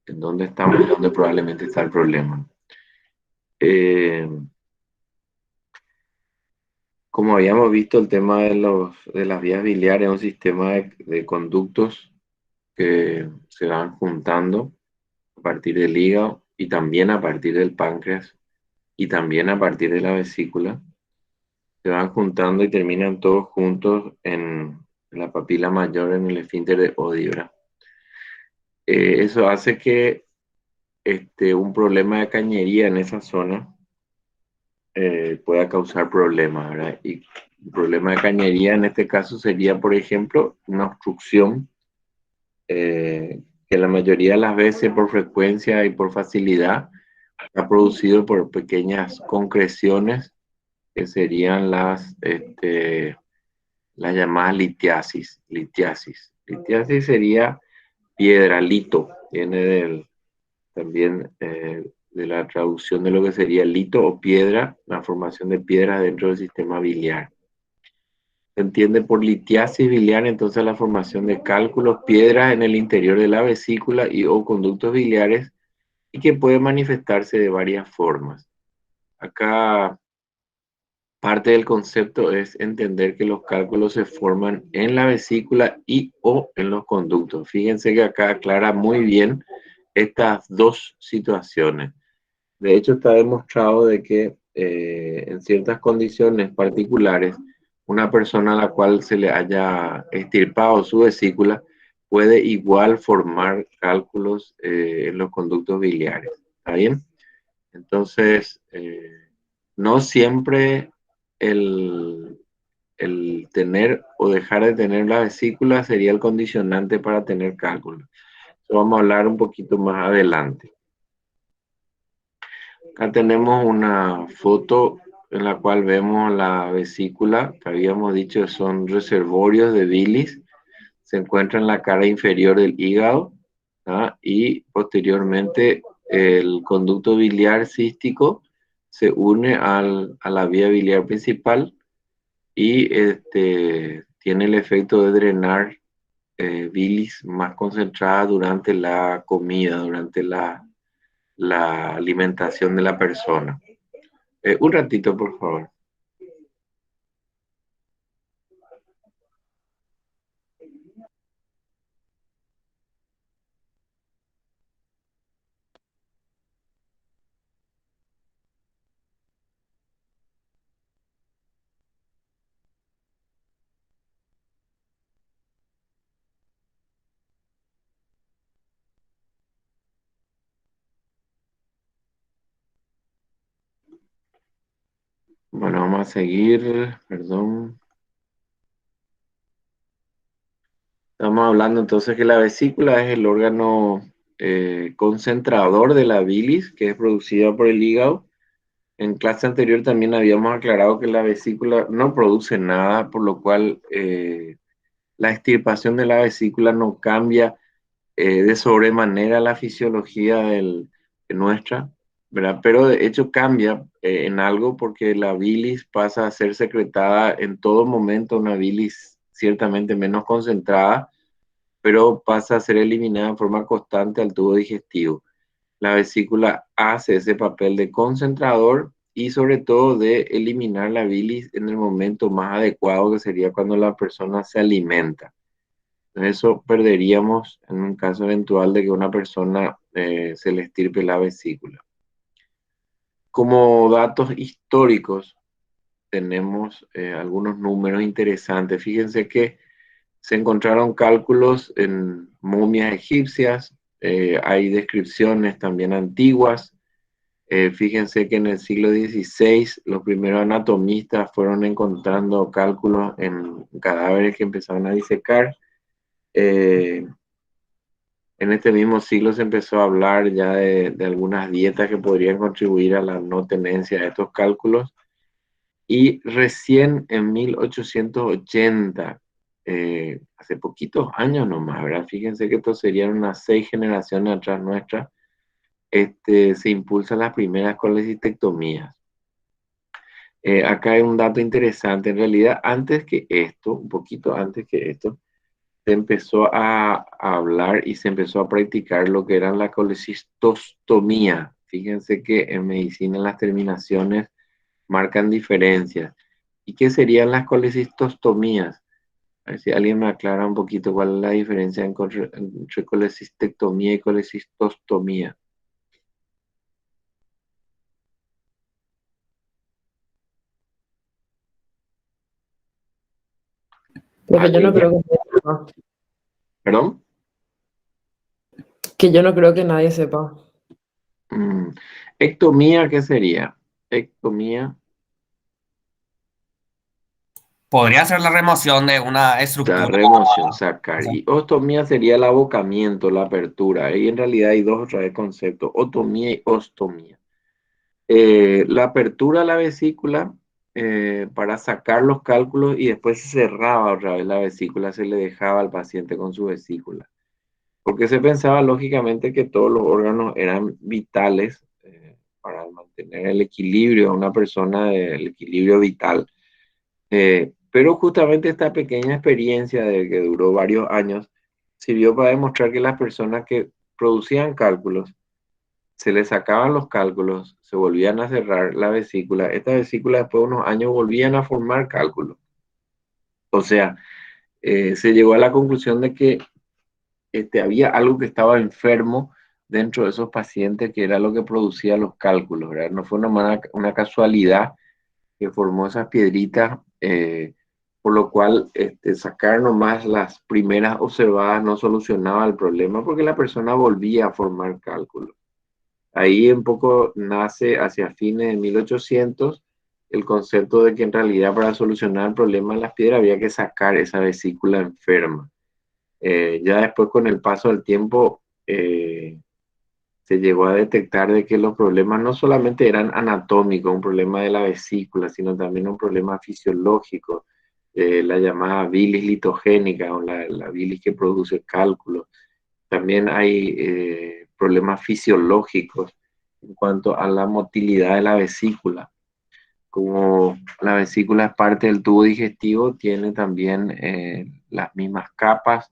en dónde estamos y dónde probablemente está el problema. Eh, Como habíamos visto, el tema de las vías biliares es un sistema de conductos que se van juntando a partir del hígado y también a partir del páncreas y también a partir de la vesícula. Se van juntando y terminan todos juntos en la papila mayor, en el esfínter de Oddi. Eso hace que un problema de cañería en esa zona pueda causar problemas, ¿verdad? Y un problema de cañería en este caso sería, por ejemplo, una obstrucción que la mayoría de las veces por frecuencia y por facilidad está producido por pequeñas concreciones que serían las llamadas litiasis. Litiasis sería piedra, lito, viene también de la traducción de lo que sería lito o piedra, la formación de piedras dentro del sistema biliar. Se entiende por litiasis biliar entonces la formación de cálculos, piedras en el interior de la vesícula y o conductos biliares y que puede manifestarse de varias formas. Acá parte del concepto es entender que los cálculos se forman en la vesícula y o en los conductos. Fíjense que acá aclara muy bien estas dos situaciones. De hecho, está demostrado de que en ciertas condiciones particulares, una persona a la cual se le haya extirpado su vesícula puede igual formar cálculos en los conductos biliares. ¿Está bien? Entonces, no siempre el, el tener o dejar de tener la vesícula sería el condicionante para tener cálculos. Eso vamos a hablar un poquito más adelante. Acá tenemos una foto en la cual vemos la vesícula, que habíamos dicho que son reservorios de bilis, se encuentra en la cara inferior del hígado, ¿ah? Y posteriormente el conducto biliar cístico se une a la vía biliar principal y tiene el efecto de drenar bilis más concentrada durante la comida, durante la alimentación de la persona. Un ratito, por favor. Bueno, vamos a seguir, perdón. Estamos hablando entonces que la vesícula es el órgano concentrador de la bilis que es producida por el hígado. En clase anterior también habíamos aclarado que la vesícula no produce nada, por lo cual la extirpación de la vesícula no cambia de sobremanera la fisiología de nuestra, ¿verdad? Pero de hecho cambia en algo porque la bilis pasa a ser secretada en todo momento, una bilis ciertamente menos concentrada, pero pasa a ser eliminada en forma constante al tubo digestivo. La vesícula hace ese papel de concentrador y sobre todo de eliminar la bilis en el momento más adecuado, que sería cuando la persona se alimenta. Eso perderíamos en un caso eventual de que una persona se le estirpe la vesícula. Como datos históricos, tenemos algunos números interesantes. Fíjense que se encontraron cálculos en momias egipcias, hay descripciones también antiguas. Fíjense que en el siglo XVI los primeros anatomistas fueron encontrando cálculos en cadáveres que empezaron a disecar. Eh, en este mismo siglo se empezó a hablar ya de algunas dietas que podrían contribuir a la no tenencia de estos cálculos. Y recién en 1880, hace poquitos años nomás, ¿verdad? Fíjense que esto serían unas 6 generaciones atrás nuestras, se impulsan las primeras colecistectomías. Acá hay un dato interesante, en realidad antes que esto, un poquito antes que esto, se empezó a hablar y se empezó a practicar lo que era la colecistostomía. Fíjense que en medicina las terminaciones marcan diferencias. ¿Y qué serían las colecistostomías? A ver si alguien me aclara un poquito cuál es la diferencia entre colecistectomía y colecistostomía. Porque yo no ¿Alguien ya? creo que nadie sepa. ¿Perdón? Que yo no creo que nadie sepa. Mm, Ectomía, ¿qué sería? Ectomía, Podría ser la remoción de una la estructura. remoción, sacar. Y ostomía sería el abocamiento, la apertura. Ahí en realidad hay dos otra vez conceptos, otomía y ostomía. La apertura de la vesícula para sacar los cálculos y después se cerraba otra vez la vesícula, se le dejaba al paciente con su vesícula. Porque se pensaba lógicamente que todos los órganos eran vitales para mantener el equilibrio de una persona, el equilibrio vital. Pero justamente esta pequeña experiencia de que duró varios años sirvió para demostrar que las personas que producían cálculos, se les sacaban los cálculos, se volvían a cerrar la vesícula. Esta vesícula después de unos años volvían a formar cálculos. O sea, se llegó a la conclusión de que había algo que estaba enfermo dentro de esos pacientes, que era lo que producía los cálculos, ¿verdad? No fue una casualidad que formó esas piedritas, por lo cual sacar nomás las primeras observadas no solucionaba el problema porque la persona volvía a formar cálculos. Ahí un poco nace hacia fines de 1800 el concepto de que en realidad para solucionar el problema de las piedras había que sacar esa vesícula enferma. Ya después con el paso del tiempo se llegó a detectar de que los problemas no solamente eran anatómicos, un problema de la vesícula, sino también un problema fisiológico, la llamada bilis litogénica o la bilis que produce cálculos. También hay problemas fisiológicos en cuanto a la motilidad de la vesícula. Como la vesícula es parte del tubo digestivo, tiene también las mismas capas,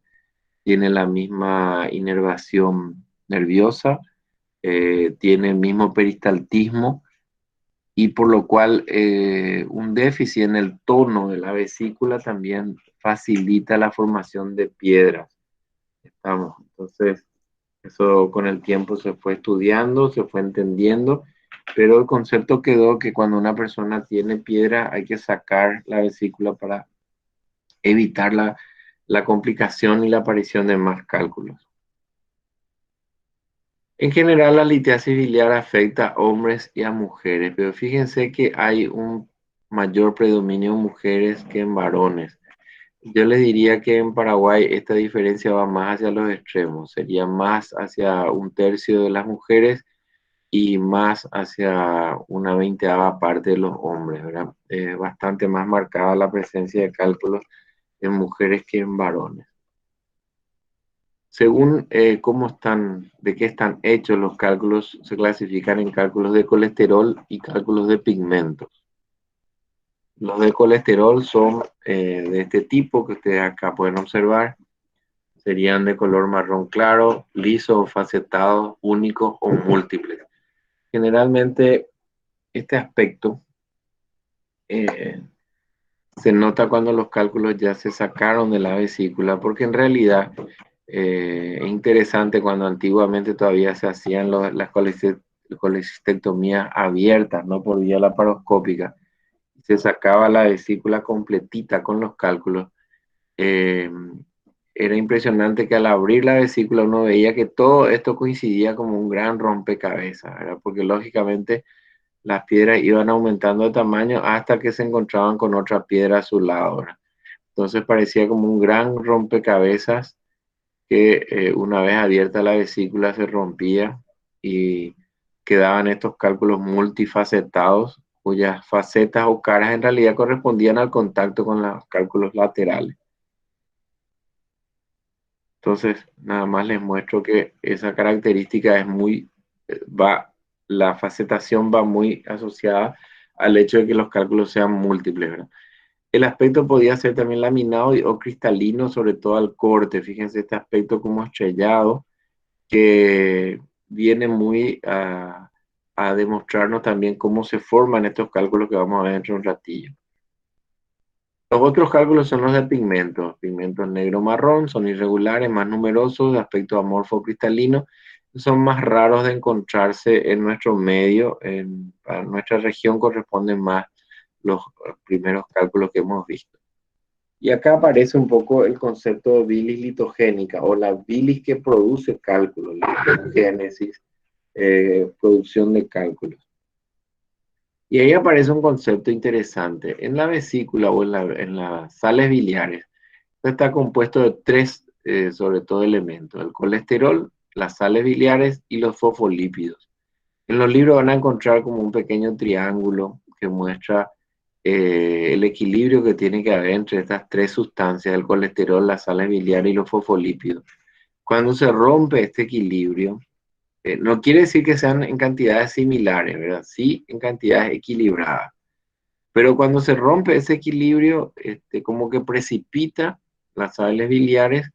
tiene la misma inervación nerviosa, tiene el mismo peristaltismo y por lo cual un déficit en el tono de la vesícula también facilita la formación de piedras. Entonces, eso con el tiempo se fue estudiando, se fue entendiendo, pero el concepto quedó que cuando una persona tiene piedra hay que sacar la vesícula para evitar la complicación y la aparición de más cálculos. En general, la litiasis biliar afecta a hombres y a mujeres, pero fíjense que hay un mayor predominio en mujeres que en varones. Yo les diría que en Paraguay esta diferencia va más hacia los extremos, sería más hacia un tercio de las mujeres y más hacia una 20ª parte de los hombres, ¿verdad? Bastante más marcada la presencia de cálculos en mujeres que en varones. Según de qué están hechos los cálculos, se clasifican en cálculos de colesterol y cálculos de pigmentos. Los de colesterol son de este tipo que ustedes acá pueden observar. Serían de color marrón claro, liso o facetados, únicos o múltiples. Generalmente este aspecto se nota cuando los cálculos ya se sacaron de la vesícula, porque en realidad es interesante cuando antiguamente todavía se hacían las colecistectomías abiertas, no por vía laparoscópica, se sacaba la vesícula completita con los cálculos. Era impresionante que al abrir la vesícula uno veía que todo esto coincidía como un gran rompecabezas, ¿verdad? Porque lógicamente las piedras iban aumentando de tamaño hasta que se encontraban con otra piedra a su lado, ¿verdad? Entonces parecía como un gran rompecabezas que una vez abierta la vesícula se rompía y quedaban estos cálculos multifacetados, cuyas facetas o caras en realidad correspondían al contacto con los cálculos laterales. Entonces, nada más les muestro que esa característica es la facetación va muy asociada al hecho de que los cálculos sean múltiples, ¿verdad? El aspecto podía ser también laminado o cristalino, sobre todo al corte. Fíjense este aspecto como estrellado, que viene muy a demostrarnos también cómo se forman estos cálculos que vamos a ver dentro de un ratillo. Los otros cálculos son los de pigmentos. Pigmentos negro-marrón son irregulares, más numerosos, de aspecto amorfo cristalino. Son más raros de encontrarse en nuestro medio. Para nuestra región corresponden más los primeros cálculos que hemos visto. Y acá aparece un poco el concepto de bilis litogénica, o la bilis que produce cálculos, litogénesis, producción de cálculos. Y ahí aparece un concepto interesante. En la vesícula o en las sales biliares, está compuesto de tres, sobre todo, elementos: el colesterol, las sales biliares y los fosfolípidos. En los libros van a encontrar como un pequeño triángulo que muestra el equilibrio que tiene que haber entre estas tres sustancias: el colesterol, las sales biliares y los fosfolípidos. Cuando se rompe este equilibrio, no quiere decir que sean en cantidades similares, ¿verdad? Sí, en cantidades equilibradas. Pero cuando se rompe ese equilibrio, como que precipita las sales biliares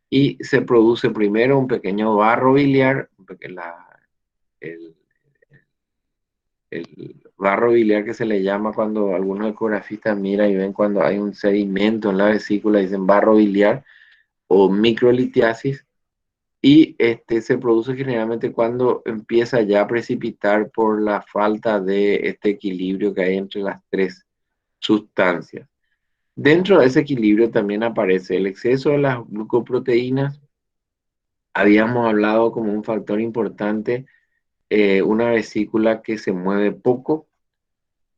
y se produce primero un pequeño barro biliar, el, el barro biliar que se le llama cuando algunos ecografistas miran y ven cuando hay un sedimento en la vesícula, dicen barro biliar o microlitiasis. Y se produce generalmente cuando empieza ya a precipitar por la falta de este equilibrio que hay entre las tres sustancias. Dentro de ese equilibrio también aparece el exceso de las glucoproteínas. Habíamos hablado como un factor importante, una vesícula que se mueve poco,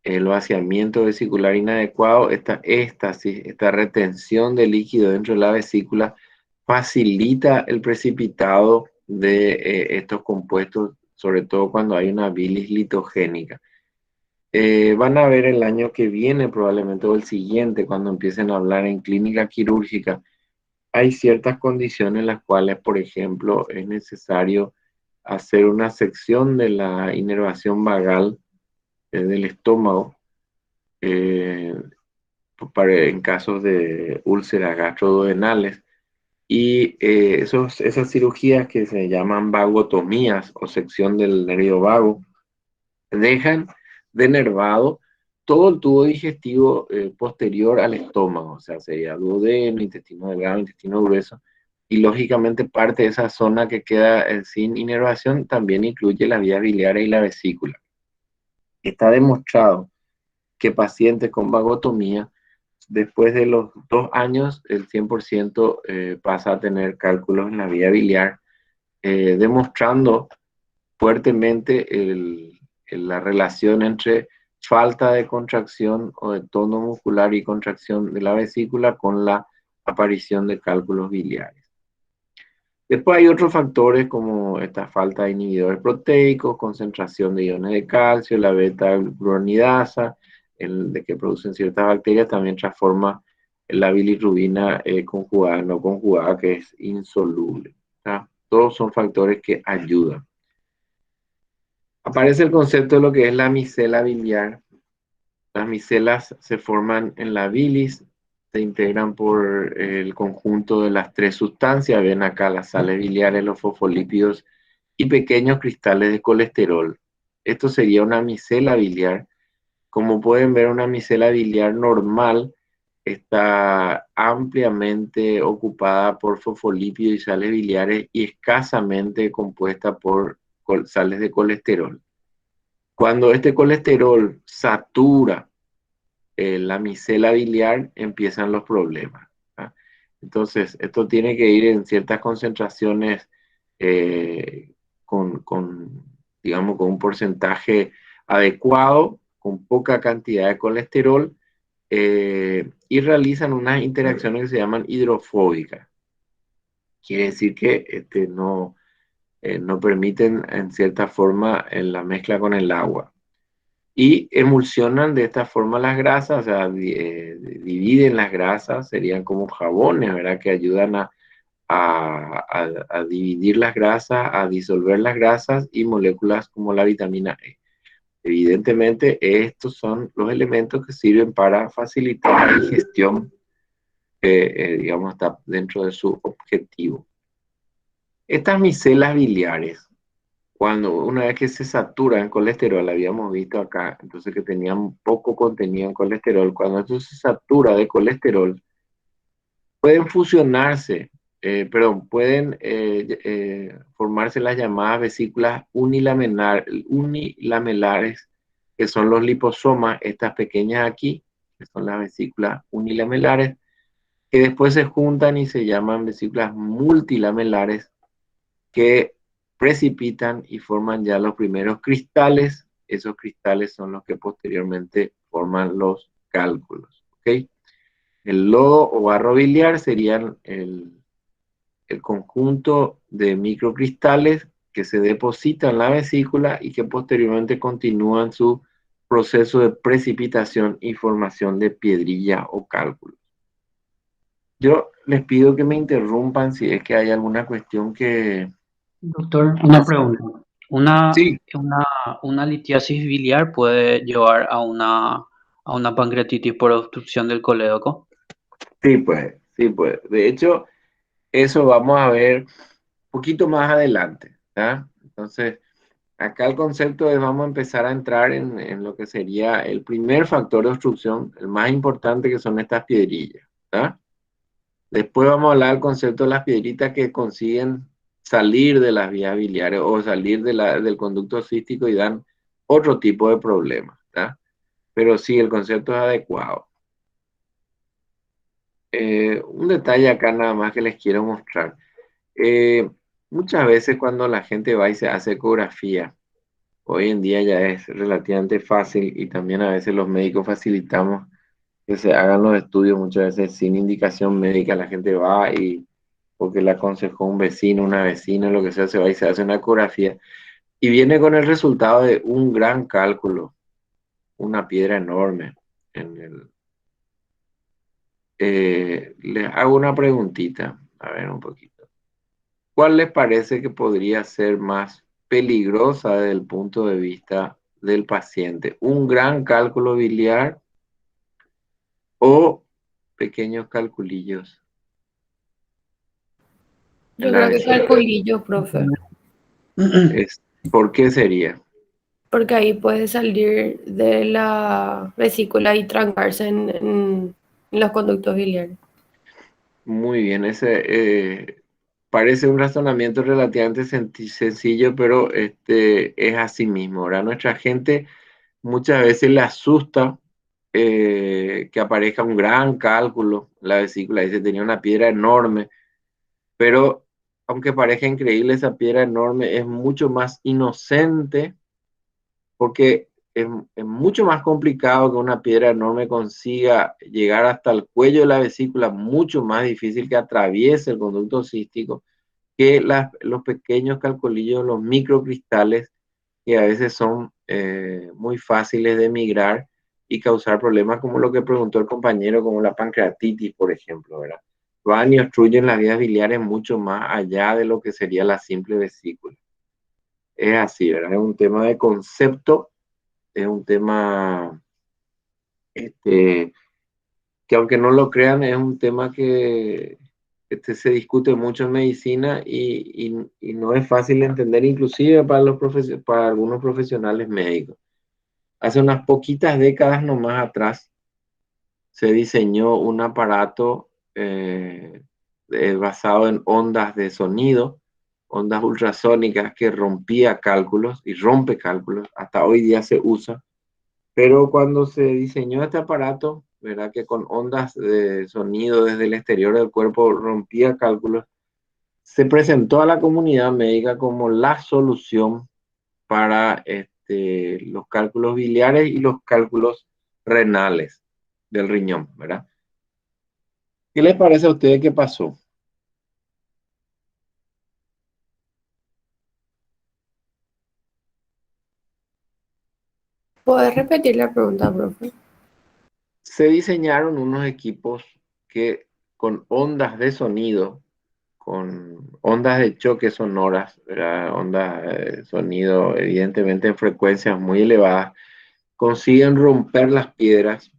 el vaciamiento vesicular inadecuado, esta éstasis, esta retención de líquido dentro de la vesícula facilita el precipitado de estos compuestos, sobre todo cuando hay una bilis litogénica. Van a ver el año que viene, probablemente, o el siguiente, cuando empiecen a hablar en clínica quirúrgica, hay ciertas condiciones en las cuales, por ejemplo, es necesario hacer una sección de la inervación vagal del estómago, eh, en casos de úlceras gastroduodenales. Y esas cirugías que se llaman vagotomías o sección del nervio vago, dejan denervado todo el tubo digestivo posterior al estómago, o sea, sería duodeno, intestino delgado, intestino grueso, y lógicamente parte de esa zona que queda sin inervación también incluye las vías biliares y la vesícula. Está demostrado que pacientes con vagotomía, después de los 2 años, el 100% pasa a tener cálculos en la vía biliar, demostrando fuertemente la relación entre falta de contracción o de tono muscular y contracción de la vesícula con la aparición de cálculos biliares. Después hay otros factores como esta falta de inhibidores proteicos, concentración de iones de calcio, la beta-glucuronidasa, de que producen ciertas bacterias, también transforma la bilirrubina conjugada, no conjugada, que es insoluble. ¿Tá? Todos son factores que ayudan. Aparece el concepto de lo que es la micela biliar. Las micelas se forman en la bilis, se integran por el conjunto de las tres sustancias. Ven acá las sales biliares, los fosfolípidos y pequeños cristales de colesterol. Esto sería una micela biliar. Como pueden ver, una micela biliar normal está ampliamente ocupada por fosfolípidos y sales biliares y escasamente compuesta por sales de colesterol. Cuando este colesterol satura la micela biliar, empiezan los problemas. ¿Ah? Entonces, esto tiene que ir en ciertas concentraciones digamos, con un porcentaje adecuado, con poca cantidad de colesterol, y realizan unas interacciones que se llaman hidrofóbicas. Quiere decir que no permiten, en cierta forma, la mezcla con el agua. Y emulsionan de esta forma las grasas, o sea, dividen las grasas, serían como jabones, ¿verdad? Que ayudan a dividir las grasas, a disolver las grasas y moléculas como la vitamina E. Evidentemente, estos son los elementos que sirven para facilitar la digestión que, digamos, está dentro de su objetivo. Estas micelas biliares, cuando una vez que se saturan en colesterol, habíamos visto acá, entonces que tenían poco contenido en colesterol, cuando esto se satura de colesterol, pueden fusionarse, pueden formarse las llamadas vesículas unilamelares, que son los liposomas, estas pequeñas aquí, que son las vesículas unilamelares, que después se juntan y se llaman vesículas multilamelares, que precipitan y forman ya los primeros cristales. Esos cristales son los que posteriormente forman los cálculos. ¿Ok? El lodo o barro biliar serían el conjunto de microcristales que se depositan en la vesícula y que posteriormente continúan su proceso de precipitación y formación de piedrilla o cálculos. Yo les pido que me interrumpan si es que hay alguna cuestión que... Doctor, una pregunta. Sí. Una litiasis biliar puede llevar a una pancreatitis por obstrucción del colédoco. Sí, pues, sí, pues. De hecho, eso vamos a ver un poquito más adelante, ¿tá? Entonces, acá el concepto es, vamos a empezar a entrar en lo que sería el primer factor de obstrucción, el más importante, que son estas piedrillas, ¿tá? Después vamos a hablar del concepto de las piedritas que consiguen salir de las vías biliares o salir del conducto cístico y dan otro tipo de problemas, ¿tá? Pero sí, el concepto es adecuado. Un detalle acá nada más que les quiero mostrar. Muchas veces cuando la gente va y se hace ecografía, hoy en día ya es relativamente fácil y también a veces los médicos facilitamos que se hagan los estudios muchas veces sin indicación médica. La gente va y porque le aconsejó un vecino, una vecina, lo que sea, se va y se hace una ecografía y viene con el resultado de un gran cálculo, una piedra enorme en el... les hago una preguntita, a ver un poquito. ¿Cuál les parece que podría ser más peligrosa desde el punto de vista del paciente? ¿Un gran cálculo biliar o pequeños calculillos en Yo la creo que vesícula? calculillo, profe, ¿Por qué sería? porque ahí puede salir de la vesícula y trancarse en los conductos biliares. Muy bien, parece un razonamiento relativamente sencillo, pero es así mismo. Ahora, nuestra gente muchas veces le asusta que aparezca un gran cálculo en la vesícula. Dice, tenía una piedra enorme, pero aunque parezca increíble, esa piedra enorme es mucho más inocente porque es mucho más complicado que una piedra enorme consiga llegar hasta el cuello de la vesícula, mucho más difícil que atraviese el conducto cístico que los pequeños calculillos, los microcristales, que a veces son muy fáciles de migrar y causar problemas como lo que preguntó el compañero, como la pancreatitis, por ejemplo, ¿verdad? Van y obstruyen las vías biliares mucho más allá de lo que sería la simple vesícula. Es así, ¿verdad? Es un tema de concepto, es un tema que aunque no lo crean, es un tema que se discute mucho en medicina y no es fácil de entender, inclusive para algunos profesionales médicos. Hace unas poquitas décadas nomás atrás se diseñó un aparato basado en ondas de sonido, ondas ultrasónicas que rompía cálculos y rompe cálculos. Hasta hoy día se usa. Pero cuando se diseñó este aparato, ¿verdad? Que con ondas de sonido desde el exterior del cuerpo rompía cálculos, se presentó a la comunidad médica como la solución para los cálculos biliares y los cálculos renales del riñón, ¿verdad? ¿Qué les parece a ustedes que pasó? ¿Puedes repetir la pregunta, profe? Se diseñaron unos equipos que con ondas de sonido con ondas de choque sonoras, ¿verdad? Ondas de sonido, evidentemente en frecuencias muy elevadas, consiguen romper las piedras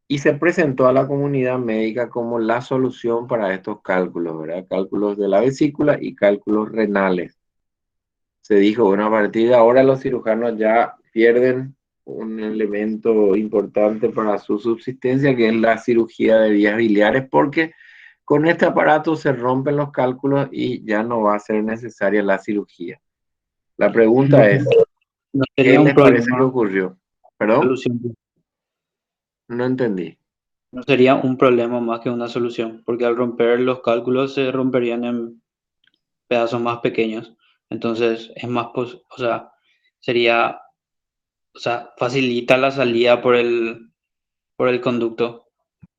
y se presentó a la comunidad médica como la solución para estos cálculos, ¿verdad? Cálculos de la vesícula y cálculos renales. Se dijo, bueno, a partir de ahora los cirujanos ya pierden un elemento importante para su subsistencia, que es la cirugía de vías biliares, porque con este aparato se rompen los cálculos y ya no va a ser necesaria la cirugía. La pregunta es, No ¿qué sería un les parece que problema, ocurrió? ¿Perdón? solución. No entendí. No sería un problema más que una solución, porque al romper los cálculos se romperían en pedazos más pequeños. Entonces es más, o sea, sería, o sea, facilita la salida por el conducto.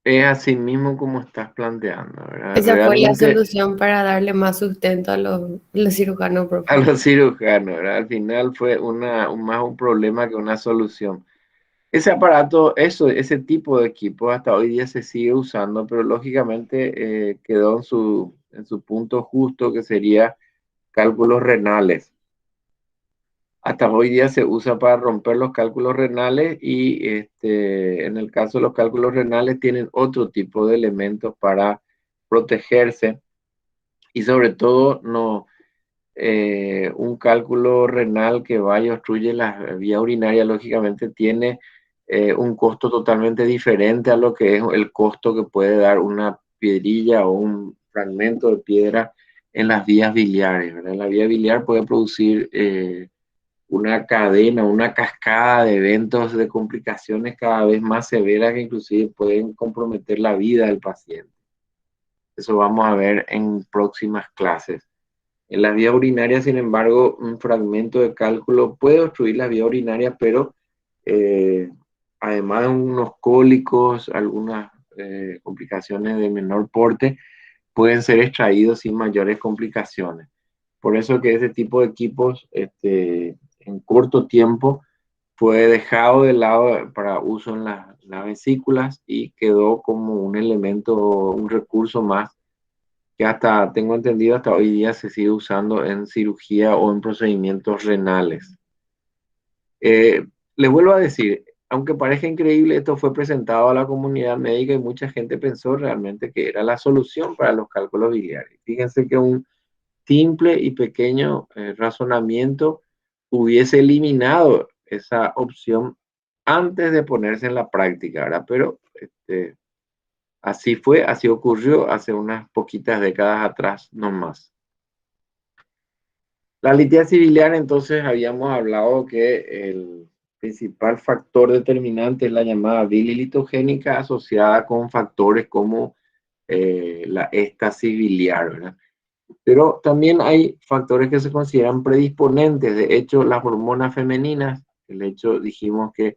Es así mismo como estás planteando, ¿verdad? Esa fue la Realmente solución para darle más sustento a los cirujanos a propios. los cirujanos, ¿verdad? Al final fue más un problema que una solución. Ese aparato, ese tipo de equipo hasta hoy día se sigue usando, pero lógicamente quedó en su punto justo, que sería cálculos renales. Hasta hoy día se usa para romper los cálculos renales y en el caso de los cálculos renales tienen otro tipo de elementos para protegerse y sobre todo no, un cálculo renal que vaya y obstruye la vía urinaria, lógicamente tiene un costo totalmente diferente a lo que es el costo que puede dar una piedrilla o un fragmento de piedra en las vías biliares, ¿verdad? La vía biliar puede producir una cadena, una cascada de eventos, de complicaciones cada vez más severas que inclusive pueden comprometer la vida del paciente. Eso vamos a ver en próximas clases. En la vía urinaria, sin embargo, un fragmento de cálculo puede obstruir la vía urinaria, pero además de unos cólicos, algunas complicaciones de menor porte, pueden ser extraídos sin mayores complicaciones. Por eso que ese tipo de equipos en corto tiempo fue dejado de lado para uso en las vesículas y quedó como un elemento, un recurso más que hasta, tengo entendido, hasta hoy día se sigue usando en cirugía o en procedimientos renales. Les vuelvo a decir, aunque parezca increíble, esto fue presentado a la comunidad médica y mucha gente pensó realmente que era la solución para los cálculos biliares. Fíjense que un simple y pequeño razonamiento hubiese eliminado esa opción antes de ponerse en la práctica, ¿verdad? Pero así fue, así ocurrió hace unas poquitas décadas atrás, no más. La litiasis biliar, entonces, habíamos hablado que el principal factor determinante es la llamada bililitogénica asociada con factores como la éstasis biliar, ¿verdad? Pero también hay factores que se consideran predisponentes. De hecho, las hormonas femeninas, el hecho, dijimos que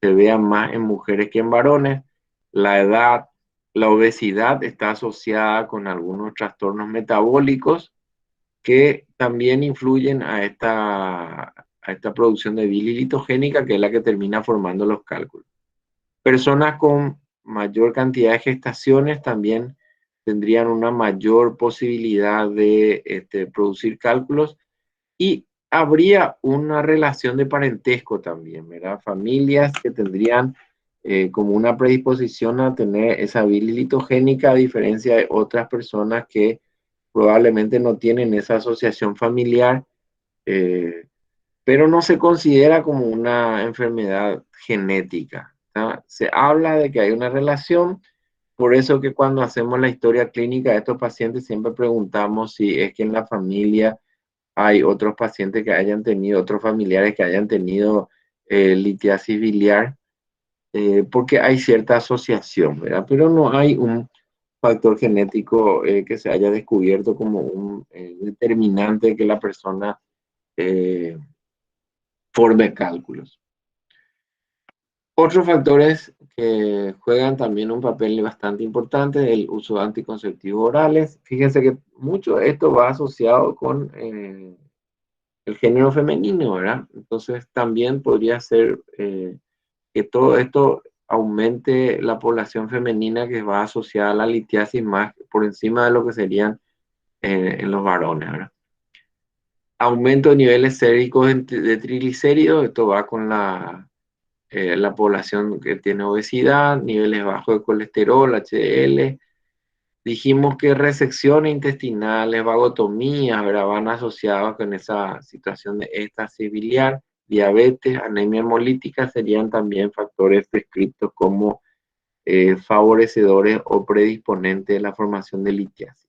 se vean más en mujeres que en varones, la edad, la obesidad está asociada con algunos trastornos metabólicos que también influyen a esta producción de bililitogénica, que es la que termina formando los cálculos. Personas con mayor cantidad de gestaciones también tendrían una mayor posibilidad de producir cálculos y habría una relación de parentesco también, ¿verdad? Familias que tendrían como una predisposición a tener esa bililitogénica a diferencia de otras personas que probablemente no tienen esa asociación familiar, pero no se considera como una enfermedad genética, ¿tá? Se habla de que hay una relación, por eso que cuando hacemos la historia clínica de estos pacientes siempre preguntamos si es que en la familia hay otros pacientes que hayan tenido, otros familiares que hayan tenido litiasis biliar, porque hay cierta asociación, ¿verdad? Pero no hay un factor genético que se haya descubierto como un determinante que la persona eh, forme cálculos. Otros factores que juegan también un papel bastante importante, el uso de anticonceptivos orales. Fíjense que mucho de esto va asociado con el género femenino, ¿verdad? Entonces también podría ser que todo esto aumente la población femenina que va asociada a la litiasis más por encima de lo que serían en los varones, ¿verdad? Aumento de niveles séricos de triglicéridos, esto va con la población que tiene obesidad, niveles bajos de colesterol, HDL. Dijimos que resecciones intestinales, vagotomías, ¿verdad? Van asociados con esa situación de éstasis biliar, diabetes, anemia hemolítica serían también factores descritos como favorecedores o predisponentes de la formación de litiasis.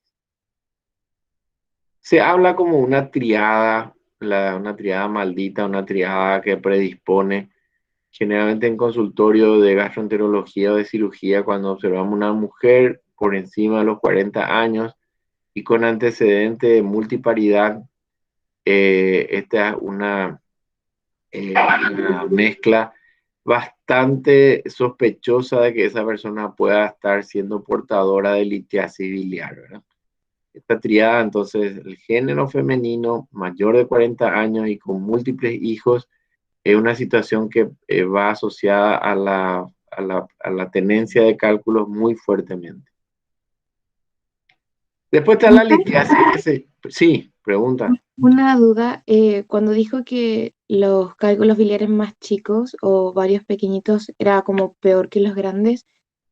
Se habla como una triada, una triada maldita, una triada que predispone. Generalmente en consultorio de gastroenterología o de cirugía, cuando observamos una mujer por encima de los 40 años y con antecedente de multiparidad, esta es una mezcla bastante sospechosa de que esa persona pueda estar siendo portadora de litiasis biliar, ¿verdad? Esta triada, entonces, el género femenino mayor de 40 años y con múltiples hijos, es una situación que va asociada a la tenencia de cálculos muy fuertemente. Después está la litiasis. Sí, pregunta. Una duda, cuando dijo que los cálculos biliares más chicos o varios pequeñitos era como peor que los grandes,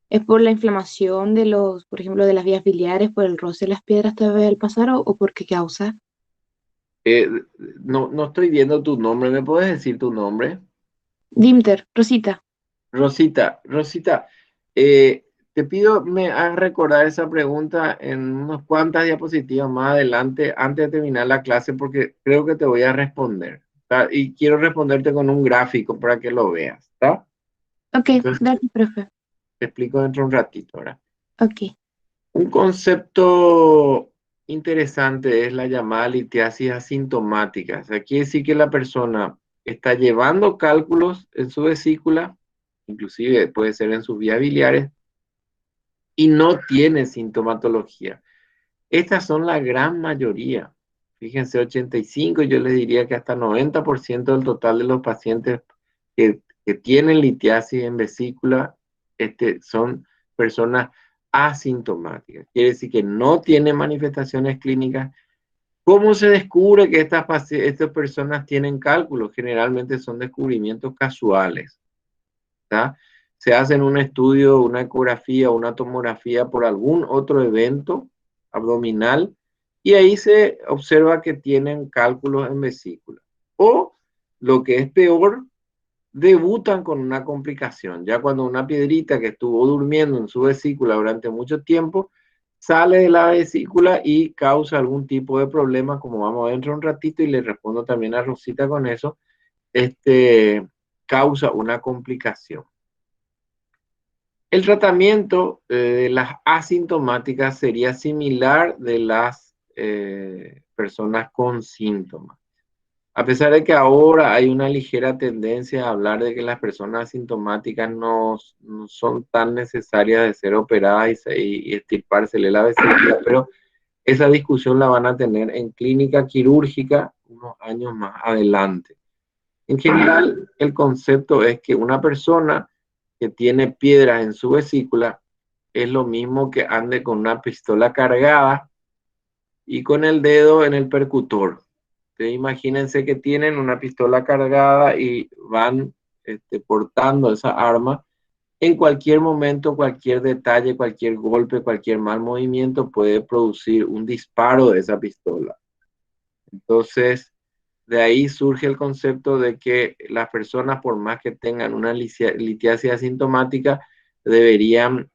¿es por la inflamación de los, por ejemplo, de las vías biliares, por el roce de las piedras todavía al pasar o por qué causa? No estoy viendo tu nombre. ¿Me puedes decir tu nombre? Dimter, Rosita. Rosita, te pido me hagas recordar esa pregunta en unas cuantas diapositivas más adelante, antes de terminar la clase, porque creo que te voy a responder, ¿tá? Y quiero responderte con un gráfico para que lo veas, ¿está? Ok, Entonces, gracias, profe. te explico dentro de un ratito, ¿verdad? Ok. Un concepto interesante es la llamada litiasis asintomática. O sea, quiere decir que la persona está llevando cálculos en su vesícula, inclusive puede ser en sus vías biliares, y no tiene sintomatología. Estas son la gran mayoría. Fíjense, 85, yo les diría que hasta 90% del total de los pacientes que tienen litiasis en vesícula son personas asintomáticas. Quiere decir que no tienen manifestaciones clínicas. ¿Cómo se descubre que estas personas tienen cálculos? Generalmente son descubrimientos casuales, ¿tá? Se hacen un estudio, una ecografía, una tomografía por algún otro evento abdominal y ahí se observa que tienen cálculos en vesícula. O, lo que es peor, debutan con una complicación. Ya cuando una piedrita que estuvo durmiendo en su vesícula durante mucho tiempo sale de la vesícula y causa algún tipo de problema, como vamos a ver dentro de un ratito, y le respondo también a Rosita con eso, causa una complicación. El tratamiento de las asintomáticas sería similar de las personas con síntomas. A pesar de que ahora hay una ligera tendencia a hablar de que las personas asintomáticas no son tan necesarias de ser operadas y extirpársele la vesícula, pero esa discusión la van a tener en clínica quirúrgica unos años más adelante. En general, el concepto es que una persona que tiene piedras en su vesícula es lo mismo que ande con una pistola cargada y con el dedo en el percutor. Entonces, imagínense que tienen una pistola cargada y van portando esa arma. En cualquier momento, cualquier detalle, cualquier golpe, cualquier mal movimiento puede producir un disparo de esa pistola. Entonces, de ahí surge el concepto de que las personas, por más que tengan una litiasis asintomática, deberían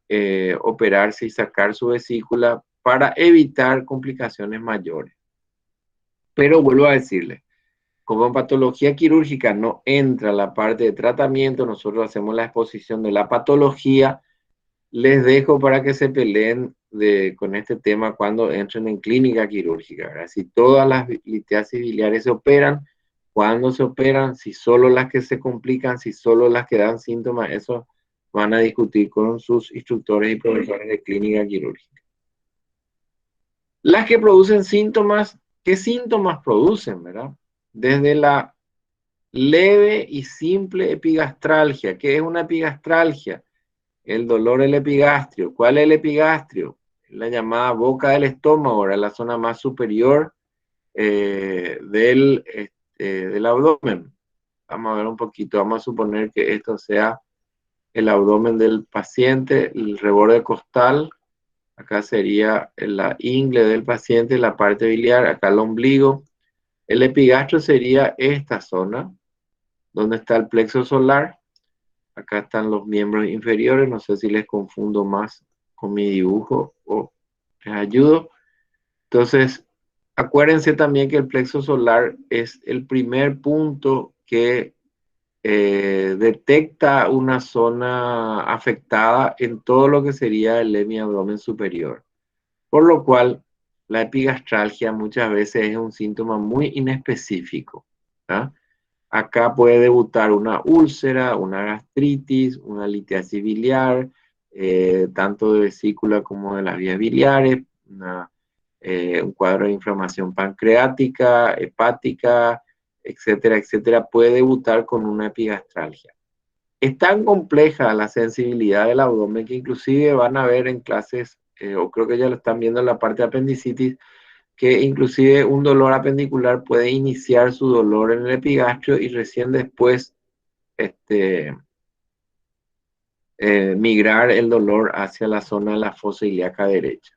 operarse y sacar su vesícula para evitar complicaciones mayores. Pero vuelvo a decirle, como en patología quirúrgica no entra la parte de tratamiento, nosotros hacemos la exposición de la patología, les dejo para que se peleen con este tema cuando entren en clínica quirúrgica, ¿verdad? Si todas las litiasis biliares se operan, cuándo se operan, si solo las que se complican, si solo las que dan síntomas, eso van a discutir con sus instructores y profesores de clínica quirúrgica. Las que producen síntomas, ¿qué síntomas producen, verdad? Desde la leve y simple epigastralgia. ¿Qué es una epigastralgia? El dolor del epigastrio. ¿Cuál es el epigastrio? la llamada boca del estómago, ahora la zona más superior del abdomen. Vamos a ver un poquito, vamos a suponer que esto sea el abdomen del paciente, el reborde costal, acá sería la ingle del paciente, la parte biliar, acá el ombligo. El epigastro sería esta zona, donde está el plexo solar. Acá están los miembros inferiores, no sé si les confundo más con mi dibujo o les ayudo. Entonces, acuérdense también que el plexo solar es el primer punto que detecta una zona afectada en todo lo que sería el hemiabdomen superior. Por lo cual, la epigastralgia muchas veces es un síntoma muy inespecífico, ¿tá? Acá puede debutar una úlcera, una gastritis, una litiasis biliar, tanto de vesícula como de las vías biliares, un cuadro de inflamación pancreática, hepática, etcétera, etcétera, puede debutar con una epigastralgia. Es tan compleja la sensibilidad del abdomen que inclusive van a ver en clases, o creo que ya lo están viendo en la parte de apendicitis, que inclusive un dolor apendicular puede iniciar su dolor en el epigastrio y recién después migrar el dolor hacia la zona de la fosa ilíaca derecha.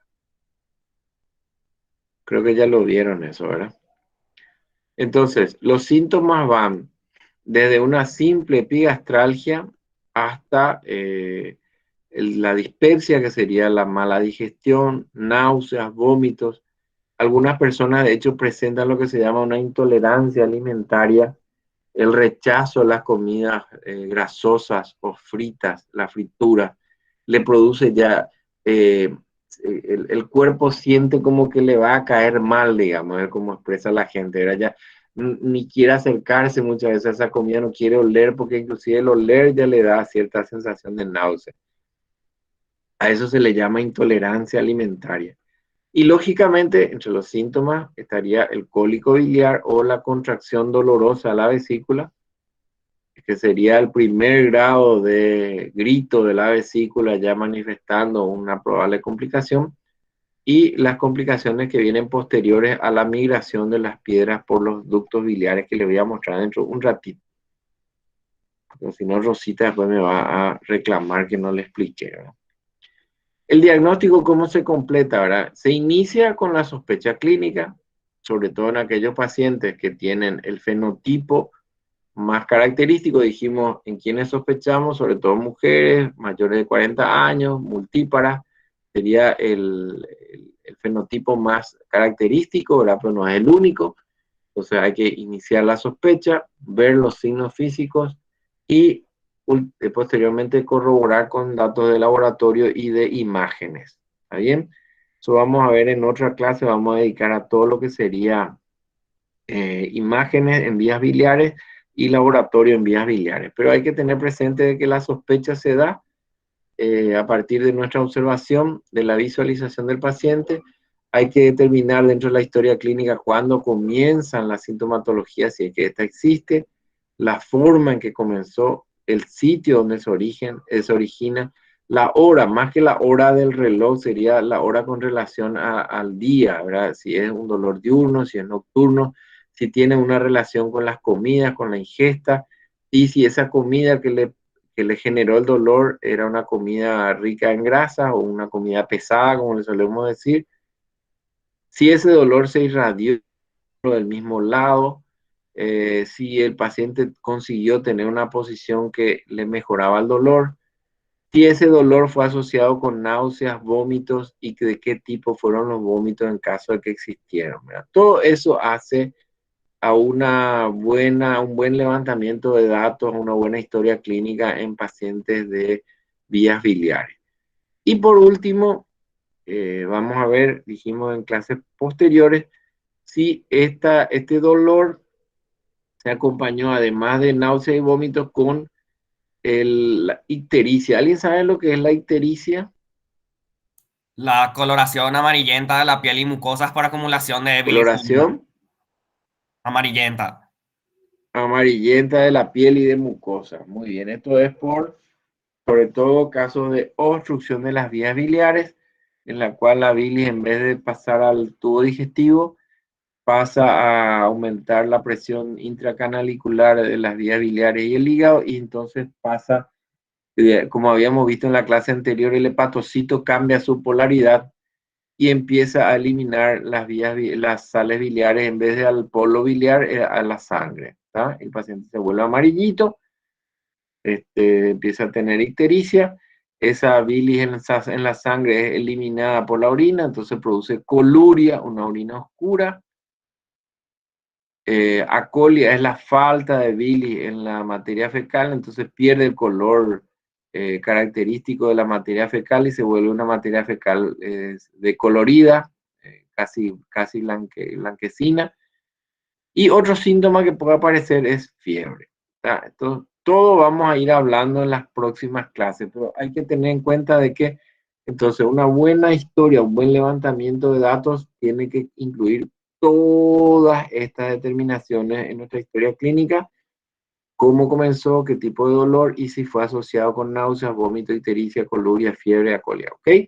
Creo que ya lo vieron eso, ¿verdad? Entonces, los síntomas van desde una simple epigastralgia hasta la dispepsia, que sería la mala digestión, náuseas, vómitos. Algunas personas, de hecho, presentan lo que se llama una intolerancia alimentaria, el rechazo a las comidas grasosas o fritas, la fritura, le produce ya, el cuerpo siente como que le va a caer mal, digamos, es como expresa la gente, ¿verdad? Ya ni quiere acercarse muchas veces a esa comida, no quiere oler, porque inclusive el oler ya le da cierta sensación de náusea. A eso se le llama intolerancia alimentaria. Y lógicamente, entre los síntomas estaría el cólico biliar o la contracción dolorosa a la vesícula, que sería el primer grado de grito de la vesícula ya manifestando una probable complicación, y las complicaciones que vienen posteriores a la migración de las piedras por los ductos biliares, que les voy a mostrar dentro de un ratito. Porque si no, Rosita después me va a reclamar que no le expliqué, ¿verdad? El diagnóstico, ¿cómo se completa, verdad? Se inicia con la sospecha clínica, sobre todo en aquellos pacientes que tienen el fenotipo más característico. Dijimos en quienes sospechamos, sobre todo mujeres mayores de 40 años, multíparas, sería el fenotipo más característico, ¿verdad? Pero no es el único. Entonces hay que iniciar la sospecha, ver los signos físicos y posteriormente corroborar con datos de laboratorio y de imágenes. ¿Está bien? Eso vamos a ver en otra clase, vamos a dedicar a todo lo que sería imágenes en vías biliares y laboratorio en vías biliares. Pero hay que tener presente de que la sospecha se da a partir de nuestra observación, de la visualización del paciente. Hay que determinar dentro de la historia clínica cuándo comienzan las sintomatologías, si es que esta existe, la forma en que comenzó, el sitio donde se origina, la hora, más que la hora del reloj, sería la hora con relación al día, ¿verdad? Si es un dolor diurno, si es nocturno, si tiene una relación con las comidas, con la ingesta, y si esa comida que le generó el dolor era una comida rica en grasa o una comida pesada, como le solemos decir. Si ese dolor se irradió del mismo lado, si el paciente consiguió tener una posición que le mejoraba el dolor, si ese dolor fue asociado con náuseas, vómitos y de qué tipo fueron los vómitos en caso de que existieran, ¿verdad? Todo eso hace a un buen levantamiento de datos, una buena historia clínica en pacientes de vías biliares. Y por último, vamos a ver, dijimos en clases posteriores, si este dolor se acompañó, además de náusea y vómitos, con la ictericia. ¿Alguien sabe lo que es la ictericia? La coloración amarillenta de la piel y mucosas por acumulación de bilis. Coloración Amarillenta. amarillenta de la piel y de mucosa. Muy bien, esto es sobre todo casos de obstrucción de las vías biliares. en la cual la bilis, en vez de pasar al tubo digestivo, pasa a aumentar la presión intracanalicular de las vías biliares y el hígado, y entonces pasa, como habíamos visto en la clase anterior, el hepatocito cambia su polaridad y empieza a eliminar las sales biliares, en vez de al polo biliar, a la sangre, ¿tá? El paciente se vuelve amarillito, empieza a tener ictericia, esa bilis en la sangre es eliminada por la orina, entonces produce coluria, una orina oscura. Acolia es la falta de bilis en la materia fecal, entonces pierde el color característico de la materia fecal y se vuelve una materia fecal decolorida, casi blanquecina. Y otro síntoma que puede aparecer es fiebre. Entonces, todo vamos a ir hablando en las próximas clases, pero hay que tener en cuenta de que entonces una buena historia, un buen levantamiento de datos tiene que incluir todas estas determinaciones en nuestra historia clínica: cómo comenzó, qué tipo de dolor y si fue asociado con náuseas, vómito, ictericia, coluria, fiebre, acolia, ¿ok?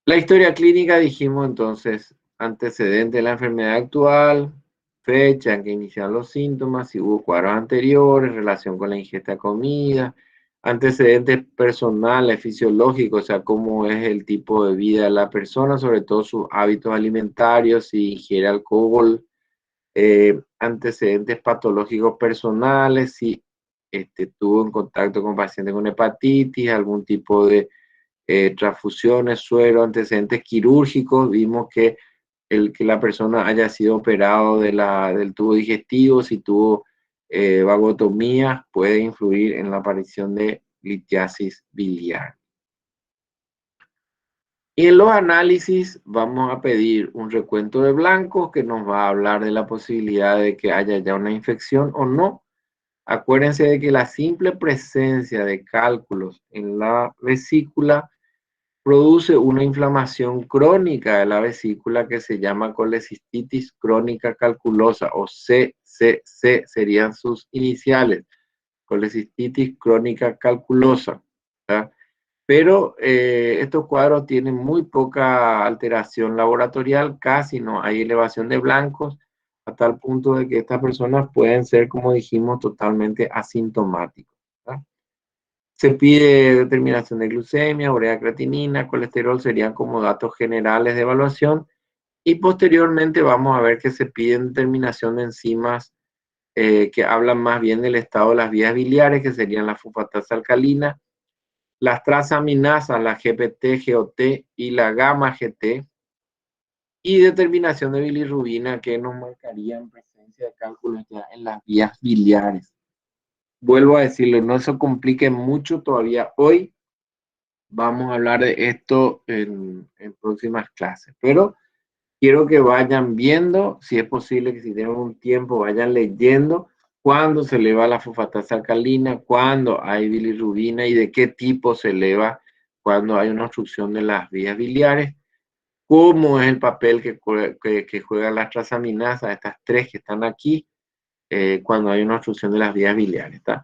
La historia clínica, dijimos entonces, antecedente de la enfermedad actual, fecha en que iniciaron los síntomas, si hubo cuadros anteriores, relación con la ingesta de comida, antecedentes personales, fisiológicos, o sea, cómo es el tipo de vida de la persona, sobre todo sus hábitos alimentarios, si ingiere alcohol, antecedentes patológicos personales, si tuvo en contacto con pacientes con hepatitis, algún tipo de transfusiones, suero, antecedentes quirúrgicos. Vimos que que la persona haya sido operado del tubo digestivo, si tuvo vagotomía, puede influir en la aparición de litiasis biliar. Y en los análisis vamos a pedir un recuento de blancos que nos va a hablar de la posibilidad de que haya ya una infección o no. Acuérdense de que la simple presencia de cálculos en la vesícula produce una inflamación crónica de la vesícula que se llama colecistitis crónica calculosa, o CCC serían sus iniciales, colecistitis crónica calculosa, ¿tá? Pero estos cuadros tienen muy poca alteración laboratorial, casi no hay elevación de blancos, a tal punto de que estas personas pueden ser, como dijimos, totalmente asintomáticos, ¿tá? Se pide determinación de glucemia, urea, creatinina, colesterol, serían como datos generales de evaluación. Y posteriormente vamos a ver que se piden determinación de enzimas que hablan más bien del estado de las vías biliares, que serían la fosfatasa alcalina, las transaminasas, la GPT, GOT y la gamma GT, y determinación de bilirrubina, que nos marcarían presencia de cálculos ya en las vías biliares. Vuelvo a decirlo, no se complique mucho todavía hoy. Vamos a hablar de esto en próximas clases, pero quiero que vayan viendo, si es posible que si tienen un tiempo vayan leyendo cuándo se eleva la fosfatasa alcalina, cuándo hay bilirrubina y de qué tipo se eleva cuando hay una obstrucción de las vías biliares, cómo es el papel que juegan las transaminasas, estas tres que están aquí, cuando hay una obstrucción de las vías biliares, ¿está?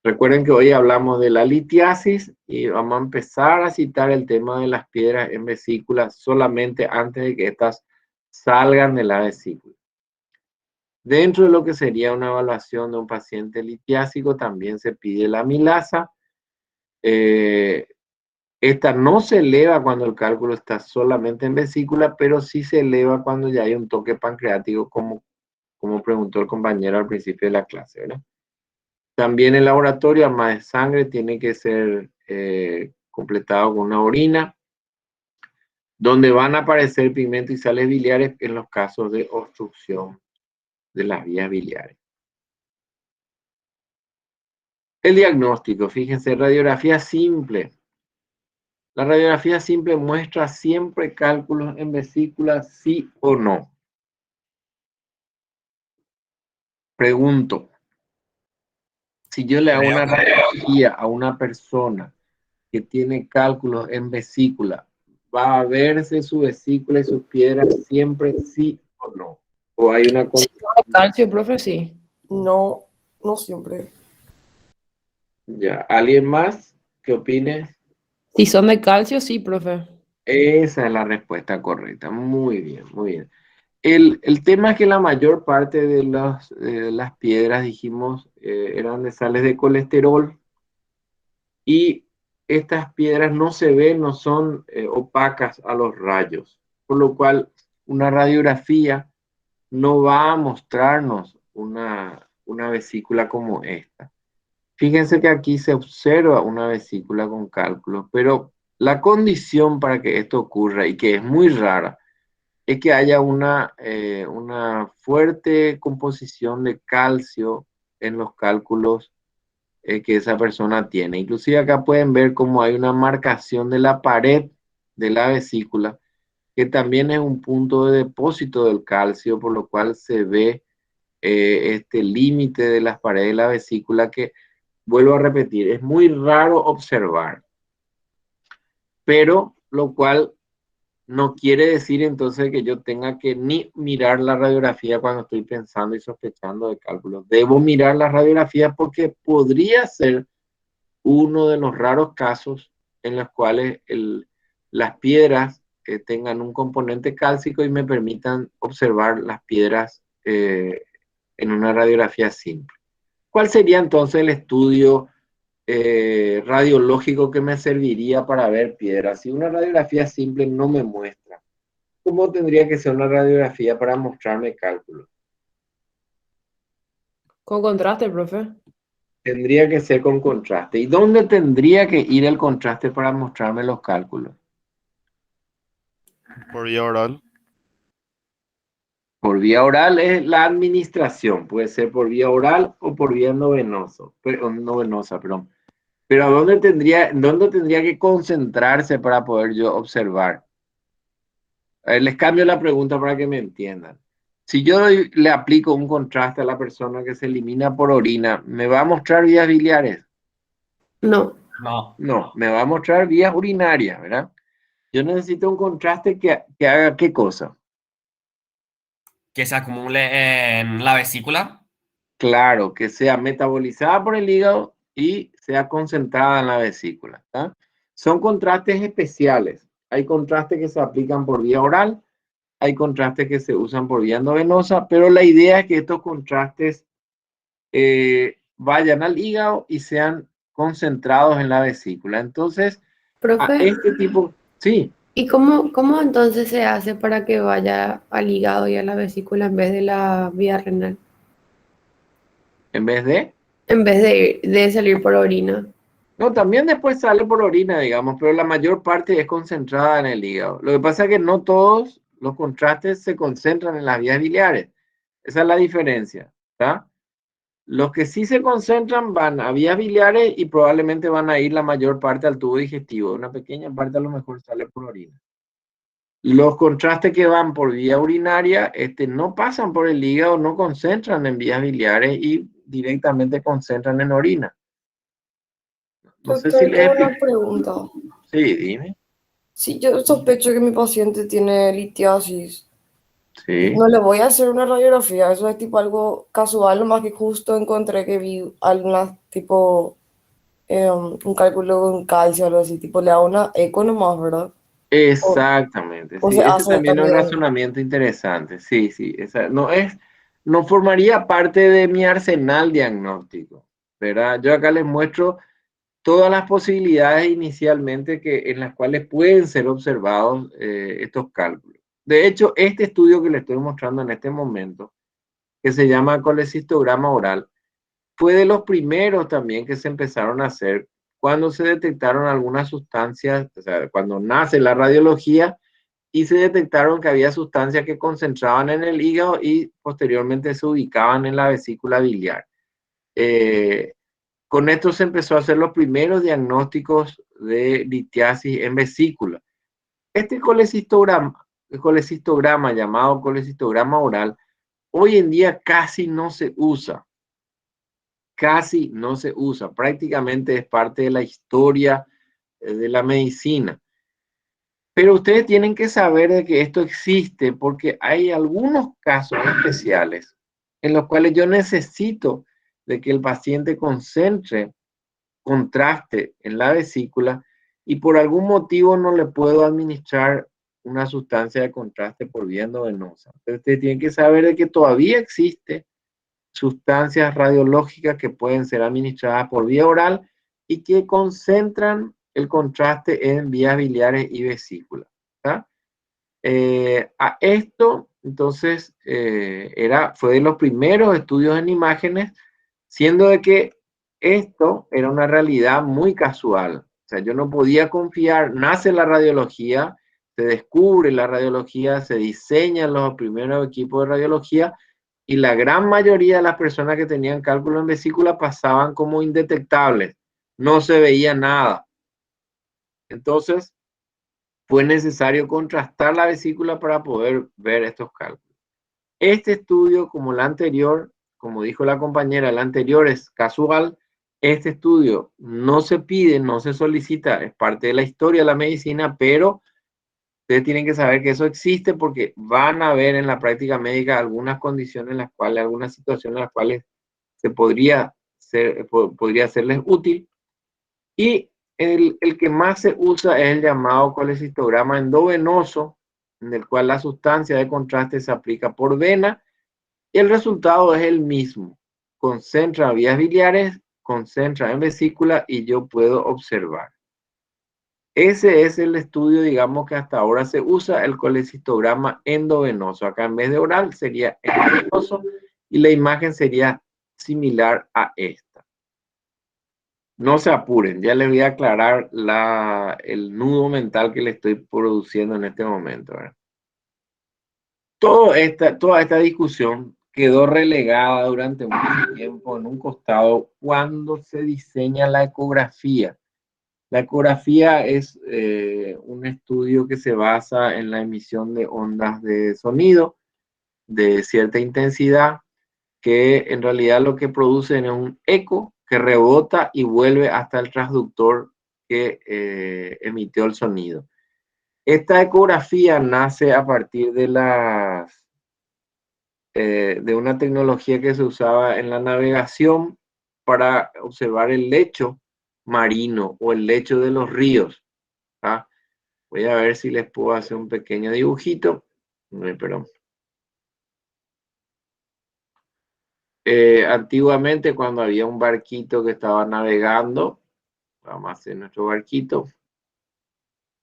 Recuerden que hoy hablamos de la litiasis y vamos a empezar a citar el tema de las piedras en vesícula solamente antes de que estas salgan de la vesícula. Dentro de lo que sería una evaluación de un paciente litiásico también se pide la amilasa. Esta no se eleva cuando el cálculo está solamente en vesícula, pero sí se eleva cuando ya hay un toque pancreático, como preguntó el compañero al principio de la clase, ¿verdad? También el laboratorio, además de sangre, tiene que ser completado con una orina, donde van a aparecer pigmentos y sales biliares en los casos de obstrucción de las vías biliares. El diagnóstico, fíjense, radiografía simple. La radiografía simple muestra siempre cálculos en vesícula, sí o no. Pregunto, si yo le hago una radiografía a una persona que tiene cálculos en vesícula, ¿va a verse su vesícula y sus piedras siempre sí o no? ¿O hay una Calcio, profe, sí. No, no siempre. Ya, ¿alguien más que opine? Si son de calcio, sí, profe. Esa es la respuesta correcta. Muy bien, muy bien. El tema es que la mayor parte de las piedras, dijimos, eran de sales de colesterol y estas piedras no se ven, no son opacas a los rayos, por lo cual una radiografía no va a mostrarnos una vesícula como esta. Fíjense que aquí se observa una vesícula con cálculos, pero la condición para que esto ocurra y que es muy rara es que haya una fuerte composición de calcio en los cálculos que esa persona tiene. Inclusive acá pueden ver cómo hay una marcación de la pared de la vesícula, que también es un punto de depósito del calcio, por lo cual se ve este límite de las paredes de la vesícula que, vuelvo a repetir, es muy raro observar, pero lo cual no quiere decir entonces que yo tenga que ni mirar la radiografía cuando estoy pensando y sospechando de cálculos. Debo mirar la radiografía porque podría ser uno de los raros casos en los cuales las piedras tengan un componente cálcico y me permitan observar las piedras en una radiografía simple. ¿Cuál sería entonces el estudio radiológico que me serviría para ver piedras? Si una radiografía simple no me muestra, ¿cómo tendría que ser una radiografía para mostrarme cálculos? Con contraste, profe. Tendría que ser con contraste. ¿Y dónde tendría que ir el contraste para mostrarme los cálculos? Por vía oral. Por vía oral es la administración, puede ser por vía oral o por vía no venosa, perdón. Pero ¿dónde tendría que concentrarse para poder yo observar? A ver, les cambio la pregunta para que me entiendan. Si yo le aplico un contraste a la persona que se elimina por orina, ¿me va a mostrar vías biliares? No. No. No, me va a mostrar vías urinarias, ¿verdad? Yo necesito un contraste que haga ¿qué cosa? Que se acumule en la vesícula. Claro, que sea metabolizada por el hígado y sea concentrada en la vesícula, ¿tá? Son contrastes especiales. Hay contrastes que se aplican por vía oral, hay contrastes que se usan por vía endovenosa, pero la idea es que estos contrastes vayan al hígado y sean concentrados en la vesícula. Entonces, a Profe, este tipo, sí, ¿y cómo entonces se hace para que vaya al hígado y a la vesícula en vez de la vía renal? en vez de... En vez de salir por orina. No, también después sale por orina, digamos, pero la mayor parte es concentrada en el hígado. Lo que pasa es que no todos los contrastes se concentran en las vías biliares. Esa es la diferencia, ¿está? Los que sí se concentran van a vías biliares y probablemente van a ir la mayor parte al tubo digestivo. Una pequeña parte a lo mejor sale por orina. Los contrastes que van por vía urinaria, no pasan por el hígado, no concentran en vías biliares y directamente concentran en orina. No sé si Doctor, les tengo una explico. pregunta. Sí, dime. Si yo sospecho que mi paciente tiene litiasis, Sí. no le voy a hacer una radiografía, eso es tipo algo casual, nomás que justo encontré que vi alguna tipo un cálculo con calcio o algo así, tipo le hago una eco nomás, ¿verdad? O, Exactamente, o sí, se ese hace también es un también. razonamiento interesante, sí, sí, no formaría parte de mi arsenal diagnóstico, ¿verdad? Yo acá les muestro todas las posibilidades inicialmente en las cuales pueden ser observados estos cálculos. De hecho, este estudio que les estoy mostrando en este momento, que se llama colecistograma oral, fue de los primeros también que se empezaron a hacer cuando se detectaron algunas sustancias, o sea, cuando nace la radiología y se detectaron que había sustancias que concentraban en el hígado y posteriormente se ubicaban en la vesícula biliar. Con esto se empezó a hacer los primeros diagnósticos de litiasis en vesícula. Este colecistograma llamado colecistograma oral, hoy en día casi no se usa. Casi no se usa, prácticamente es parte de la historia de la medicina. Pero ustedes tienen que saber de que esto existe porque hay algunos casos especiales en los cuales yo necesito de que el paciente concentre contraste en la vesícula y por algún motivo no le puedo administrar una sustancia de contraste por vía endovenosa. Entonces, ustedes tienen que saber de que todavía existe sustancias radiológicas que pueden ser administradas por vía oral y que concentran el contraste en vías biliares y vesículas. A esto, entonces, fue de los primeros estudios en imágenes, siendo de que esto era una realidad muy casual. O sea, yo no podía confiar, nace la radiología, se descubre la radiología, se diseñan los primeros equipos de radiología y la gran mayoría de las personas que tenían cálculo en vesícula pasaban como indetectables, no se veía nada. Entonces, fue necesario contrastar la vesícula para poder ver estos cálculos. Este estudio, como el anterior, como dijo la compañera, el anterior es casual. Este estudio no se pide, no se solicita, es parte de la historia de la medicina, pero ustedes tienen que saber que eso existe porque van a ver en la práctica médica algunas condiciones en las cuales, algunas situaciones en las cuales podría serles útil. Y el que más se usa es el llamado colecistograma endovenoso, en el cual la sustancia de contraste se aplica por vena y el resultado es el mismo. Concentra vías biliares, concentra en vesícula y yo puedo observar. Ese es el estudio, digamos, que hasta ahora se usa, el colecistograma endovenoso. Acá en vez de oral sería endovenoso y la imagen sería similar a esta. No se apuren, ya les voy a aclarar el nudo mental que le estoy produciendo en este momento, ¿verdad? Toda esta discusión quedó relegada durante mucho tiempo en un costado cuando se diseña la ecografía. La ecografía es un estudio que se basa en la emisión de ondas de sonido de cierta intensidad, que en realidad lo que producen es un eco que rebota y vuelve hasta el transductor que emitió el sonido. Esta ecografía nace a partir de de una tecnología que se usaba en la navegación para observar el lecho marino o el lecho de los ríos. ¿Ah? Voy a ver si les puedo hacer un pequeño dibujito. Perdón. Antiguamente, cuando había un barquito que estaba navegando, vamos a hacer nuestro barquito,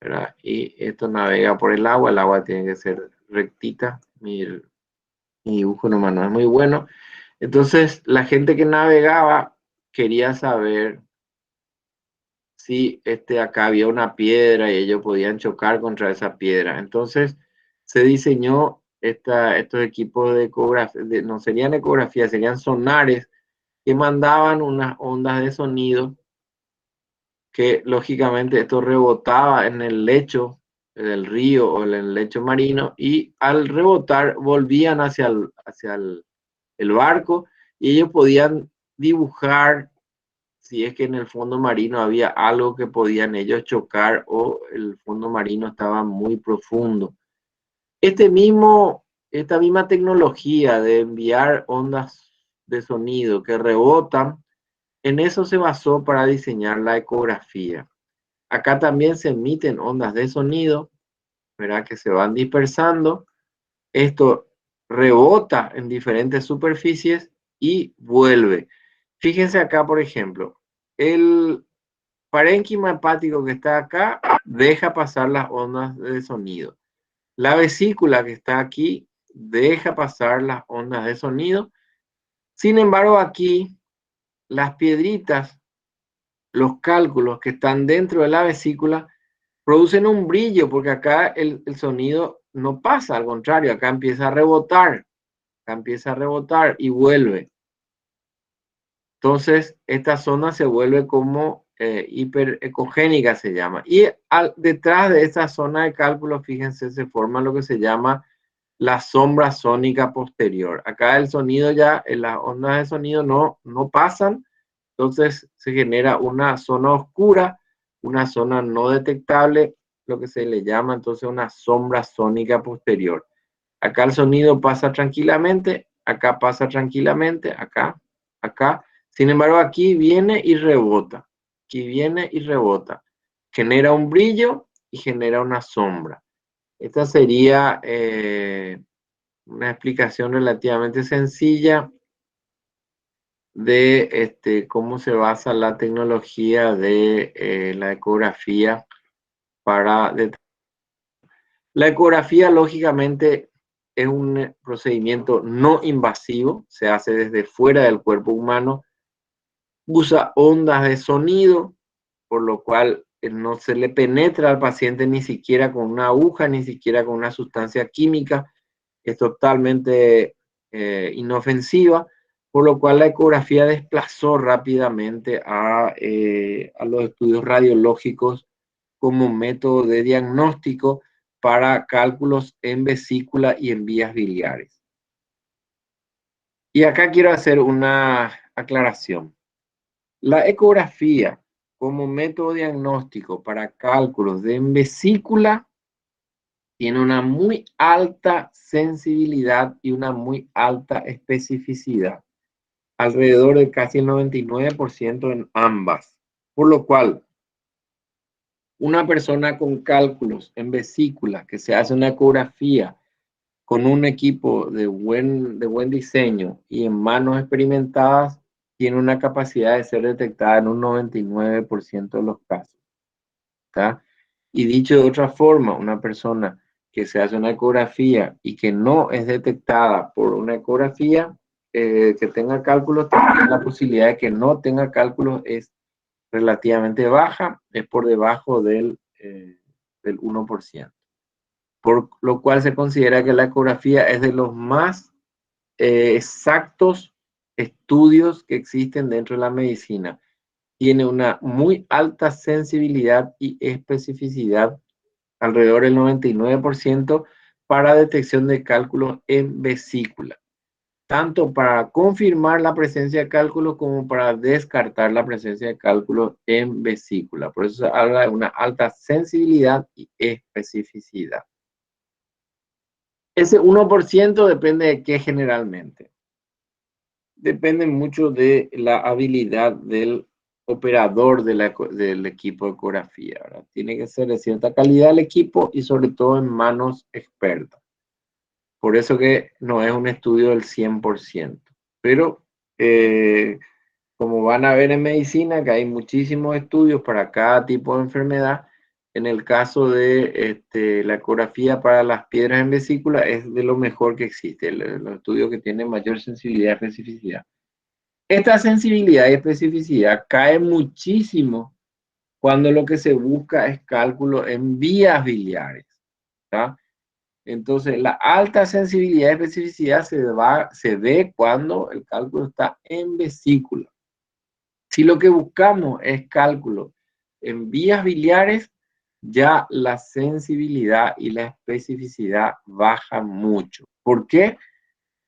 ¿verdad? Y esto navega por el agua tiene que ser rectita. Mi dibujo nomás no es muy bueno. Entonces, la gente que navegaba quería saber si acá había una piedra y ellos podían chocar contra esa piedra. Entonces, se diseñó estos equipos de ecografía, no serían ecografías, serían sonares que mandaban unas ondas de sonido que lógicamente esto rebotaba en el lecho del río o en el lecho marino y al rebotar volvían hacia el barco y ellos podían dibujar si es que en el fondo marino había algo que podían ellos chocar o el fondo marino estaba muy profundo. Esta misma tecnología de enviar ondas de sonido que rebotan, en eso se basó para diseñar la ecografía. Acá también se emiten ondas de sonido, ¿verdad? Que se van dispersando. Esto rebota en diferentes superficies y vuelve. Fíjense acá, por ejemplo, el parénquima hepático que está acá deja pasar las ondas de sonido. La vesícula que está aquí deja pasar las ondas de sonido. Sin embargo, aquí las piedritas, los cálculos que están dentro de la vesícula, producen un brillo porque acá el sonido no pasa, al contrario, acá empieza a rebotar y vuelve. Entonces, esta zona se vuelve como hiperecogénica, se llama. Y detrás de esta zona de cálculo, fíjense, se forma lo que se llama la sombra sónica posterior. Acá el sonido ya, las ondas de sonido no pasan, entonces se genera una zona oscura, una zona no detectable, lo que se le llama entonces una sombra sónica posterior. Acá el sonido pasa tranquilamente, acá pasa tranquilamente, acá. Sin embargo, aquí viene y rebota. que viene y rebota. Genera un brillo y genera una sombra. Esta sería una explicación relativamente sencilla de cómo se basa la tecnología de la ecografía para... La ecografía, lógicamente, es un procedimiento no invasivo, se hace desde fuera del cuerpo humano, usa ondas de sonido, por lo cual no se le penetra al paciente ni siquiera con una aguja, ni siquiera con una sustancia química, es totalmente inofensiva, por lo cual la ecografía desplazó rápidamente a los estudios radiológicos como método de diagnóstico para cálculos en vesícula y en vías biliares. Y acá quiero hacer una aclaración. La ecografía como método diagnóstico para cálculos de en vesícula tiene una muy alta sensibilidad y una muy alta especificidad, alrededor de casi el 99% en ambas, por lo cual una persona con cálculos en vesícula que se hace una ecografía con un equipo de buen diseño y en manos experimentadas, tiene una capacidad de ser detectada en un 99% de los casos. ¿Tá? Y dicho de otra forma, una persona que se hace una ecografía y que no es detectada por una ecografía que tenga cálculos, también la posibilidad de que no tenga cálculos es relativamente baja, es por debajo del 1%. Por lo cual se considera que la ecografía es de los más exactos estudios que existen dentro de la medicina. Tiene una muy alta sensibilidad y especificidad, alrededor del 99%, para detección de cálculos en vesícula, tanto para confirmar la presencia de cálculos como para descartar la presencia de cálculos en vesícula. Por eso se habla de una alta sensibilidad y especificidad. Ese 1% depende de qué generalmente. Depende mucho de la habilidad del operador del equipo de ecografía, ¿verdad? Tiene que ser de cierta calidad el equipo y sobre todo en manos expertas. Por eso que no es un estudio del 100%. Pero como van a ver en medicina, que hay muchísimos estudios para cada tipo de enfermedad, en el caso de la ecografía para las piedras en vesícula es de lo mejor que existe, los estudios que tienen mayor sensibilidad y especificidad. Esta sensibilidad y especificidad cae muchísimo cuando lo que se busca es cálculo en vías biliares, ¿tá? Entonces, la alta sensibilidad y especificidad se ve cuando el cálculo está en vesícula. Si lo que buscamos es cálculo en vías biliares, ya la sensibilidad y la especificidad bajan mucho. ¿Por qué?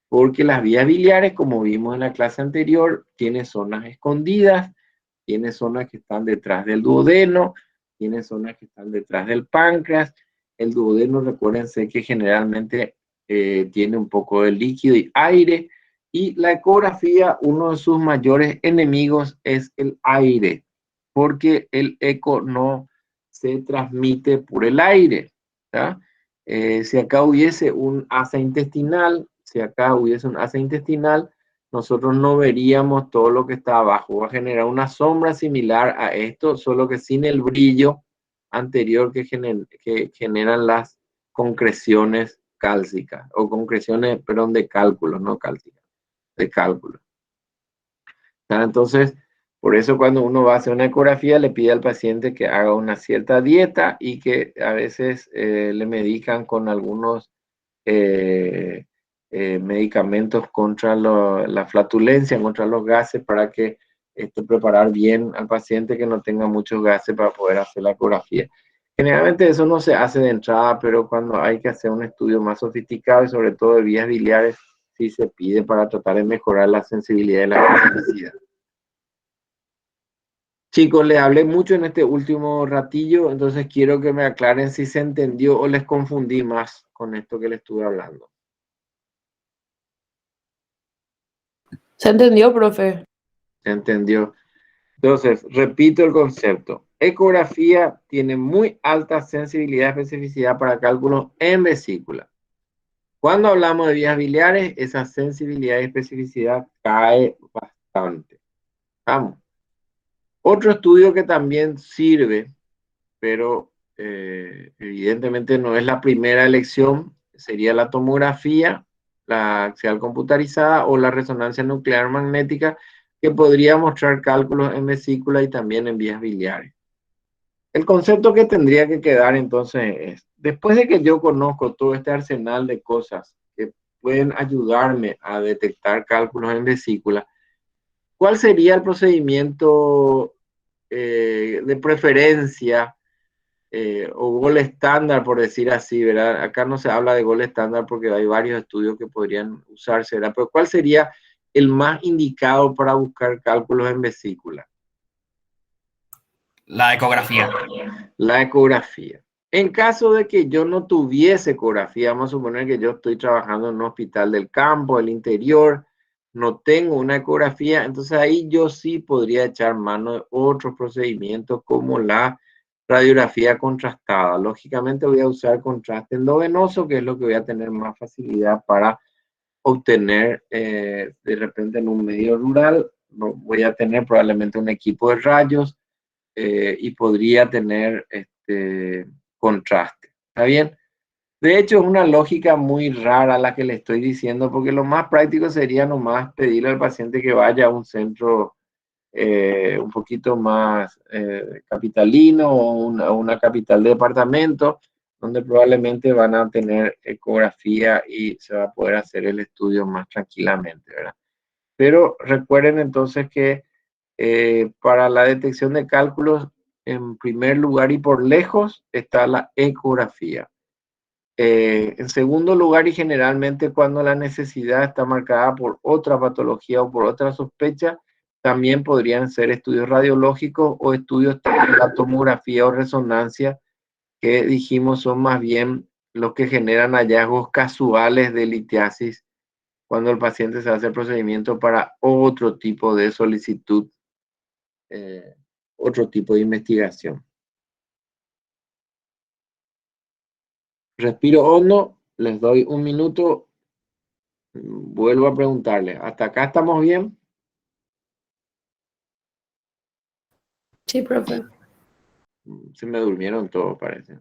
Porque las vías biliares, como vimos en la clase anterior, tienen zonas escondidas, tiene zonas que están detrás del duodeno, tiene zonas que están detrás del páncreas. El duodeno, recuérdense que generalmente tiene un poco de líquido y aire, y la ecografía, uno de sus mayores enemigos es el aire, porque el eco no se transmite por el aire, ¿tá? Si acá hubiese un asa intestinal, nosotros no veríamos todo lo que está abajo. Va a generar una sombra similar a esto, solo que sin el brillo anterior que generan las concreciones cálcicas, o concreciones, perdón, de cálculos, no cálcicas, de cálculos. Entonces, por eso cuando uno va a hacer una ecografía, le pide al paciente que haga una cierta dieta y que a veces le medican con algunos medicamentos contra la flatulencia, contra los gases, para que preparar bien al paciente que no tenga muchos gases para poder hacer la ecografía. Generalmente eso no se hace de entrada, pero cuando hay que hacer un estudio más sofisticado y sobre todo de vías biliares, sí se pide para tratar de mejorar la sensibilidad y la especificidad. Chicos, les hablé mucho en este último ratillo, entonces quiero que me aclaren si se entendió o les confundí más con esto que les estuve hablando. ¿Se entendió, profe? ¿Se entendió? Entonces, repito el concepto. Ecografía tiene muy alta sensibilidad y especificidad para cálculos en vesícula. Cuando hablamos de vías biliares, esa sensibilidad y especificidad cae bastante. Vamos. Otro estudio que también sirve, pero evidentemente no es la primera elección, sería la tomografía, la axial computarizada o la resonancia nuclear magnética, que podría mostrar cálculos en vesícula y también en vías biliares. El concepto que tendría que quedar entonces es, después de que yo conozco todo este arsenal de cosas que pueden ayudarme a detectar cálculos en vesícula, ¿cuál sería el procedimiento de preferencia o gol estándar, por decir así, ¿verdad? Acá no se habla de gol estándar porque hay varios estudios que podrían usarse, ¿verdad? Pero ¿cuál sería el más indicado para buscar cálculos en vesícula? La ecografía. La ecografía. En caso de que yo no tuviese ecografía, vamos a suponer que yo estoy trabajando en un hospital del campo, del interior, no tengo una ecografía, entonces ahí yo sí podría echar mano de otros procedimientos como la radiografía contrastada. Lógicamente voy a usar contraste endovenoso, que es lo que voy a tener más facilidad para obtener de repente en un medio rural. Voy a tener probablemente un equipo de rayos y podría tener contraste. ¿Está bien? De hecho, es una lógica muy rara la que le estoy diciendo, porque lo más práctico sería nomás pedirle al paciente que vaya a un centro un poquito más capitalino o una capital de departamento, donde probablemente van a tener ecografía y se va a poder hacer el estudio más tranquilamente, ¿verdad? Pero recuerden entonces que para la detección de cálculos, en primer lugar y por lejos está la ecografía. En segundo lugar, y generalmente cuando la necesidad está marcada por otra patología o por otra sospecha, también podrían ser estudios radiológicos o estudios de la tomografía o resonancia, que dijimos son más bien los que generan hallazgos casuales de litiasis cuando el paciente se hace el procedimiento para otro tipo de solicitud, otro tipo de investigación. Respiro hondo, les doy un minuto, vuelvo a preguntarle, ¿hasta acá estamos bien? Sí, profe. Se me durmieron todos, parece.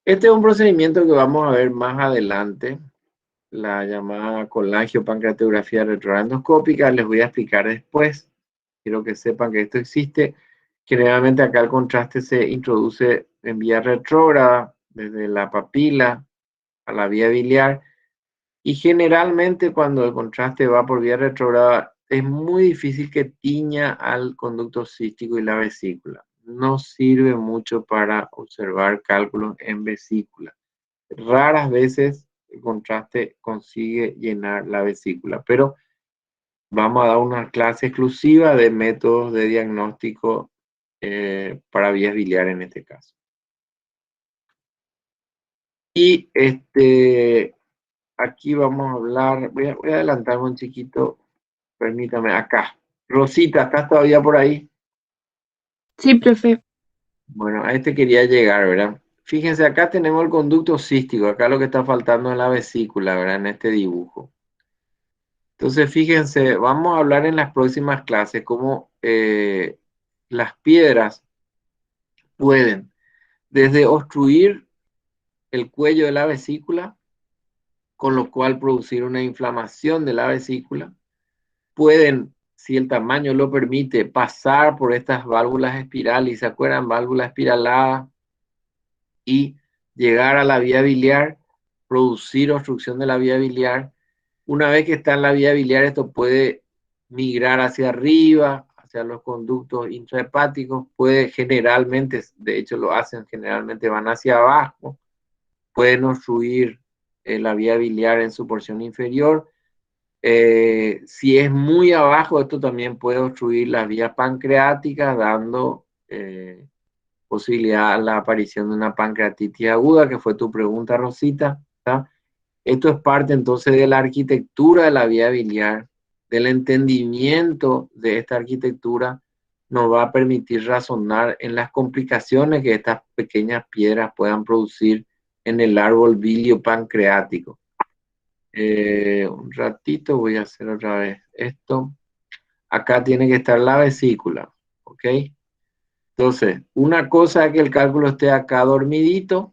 Este es un procedimiento que vamos a ver más adelante, la llamada colangiopancreatografía retroendoscópica. Les voy a explicar después. Quiero que sepan que esto existe. Generalmente acá el contraste se introduce en vía retrógrada, desde la papila a la vía biliar. Y generalmente cuando el contraste va por vía retrógrada, es muy difícil que tiña al conducto cístico y la vesícula. No sirve mucho para observar cálculos en vesícula. Raras veces el contraste consigue llenar la vesícula, pero vamos a dar una clase exclusiva de métodos de diagnóstico para vías biliares en este caso. Y aquí vamos a hablar, voy a adelantarme un chiquito, permítame, acá. Rosita, ¿estás todavía por ahí? Sí, profe. Bueno, a este quería llegar, ¿verdad? Fíjense, acá tenemos el conducto cístico, acá lo que está faltando es la vesícula, ¿verdad? En este dibujo. Entonces, fíjense, vamos a hablar en las próximas clases cómo las piedras pueden desde obstruir el cuello de la vesícula, con lo cual producir una inflamación de la vesícula. Pueden, si el tamaño lo permite, pasar por estas válvulas espirales, ¿se acuerdan? Válvula espiralada, y llegar a la vía biliar, producir obstrucción de la vía biliar. Una vez que está en la vía biliar, esto puede migrar hacia arriba, hacia los conductos intrahepáticos, puede generalmente, de hecho lo hacen, generalmente van hacia abajo, pueden obstruir la vía biliar en su porción inferior. Si es muy abajo, esto también puede obstruir la vía pancreática, dando posibilidad a la aparición de una pancreatitis aguda, que fue tu pregunta, Rosita, ¿tá? Esto es parte entonces de la arquitectura de la vía biliar, del entendimiento de esta arquitectura nos va a permitir razonar en las complicaciones que estas pequeñas piedras puedan producir en el árbol biliopancreático. Un ratito voy a hacer otra vez esto. Acá tiene que estar la vesícula, ¿ok? Entonces, una cosa es que el cálculo esté acá dormidito.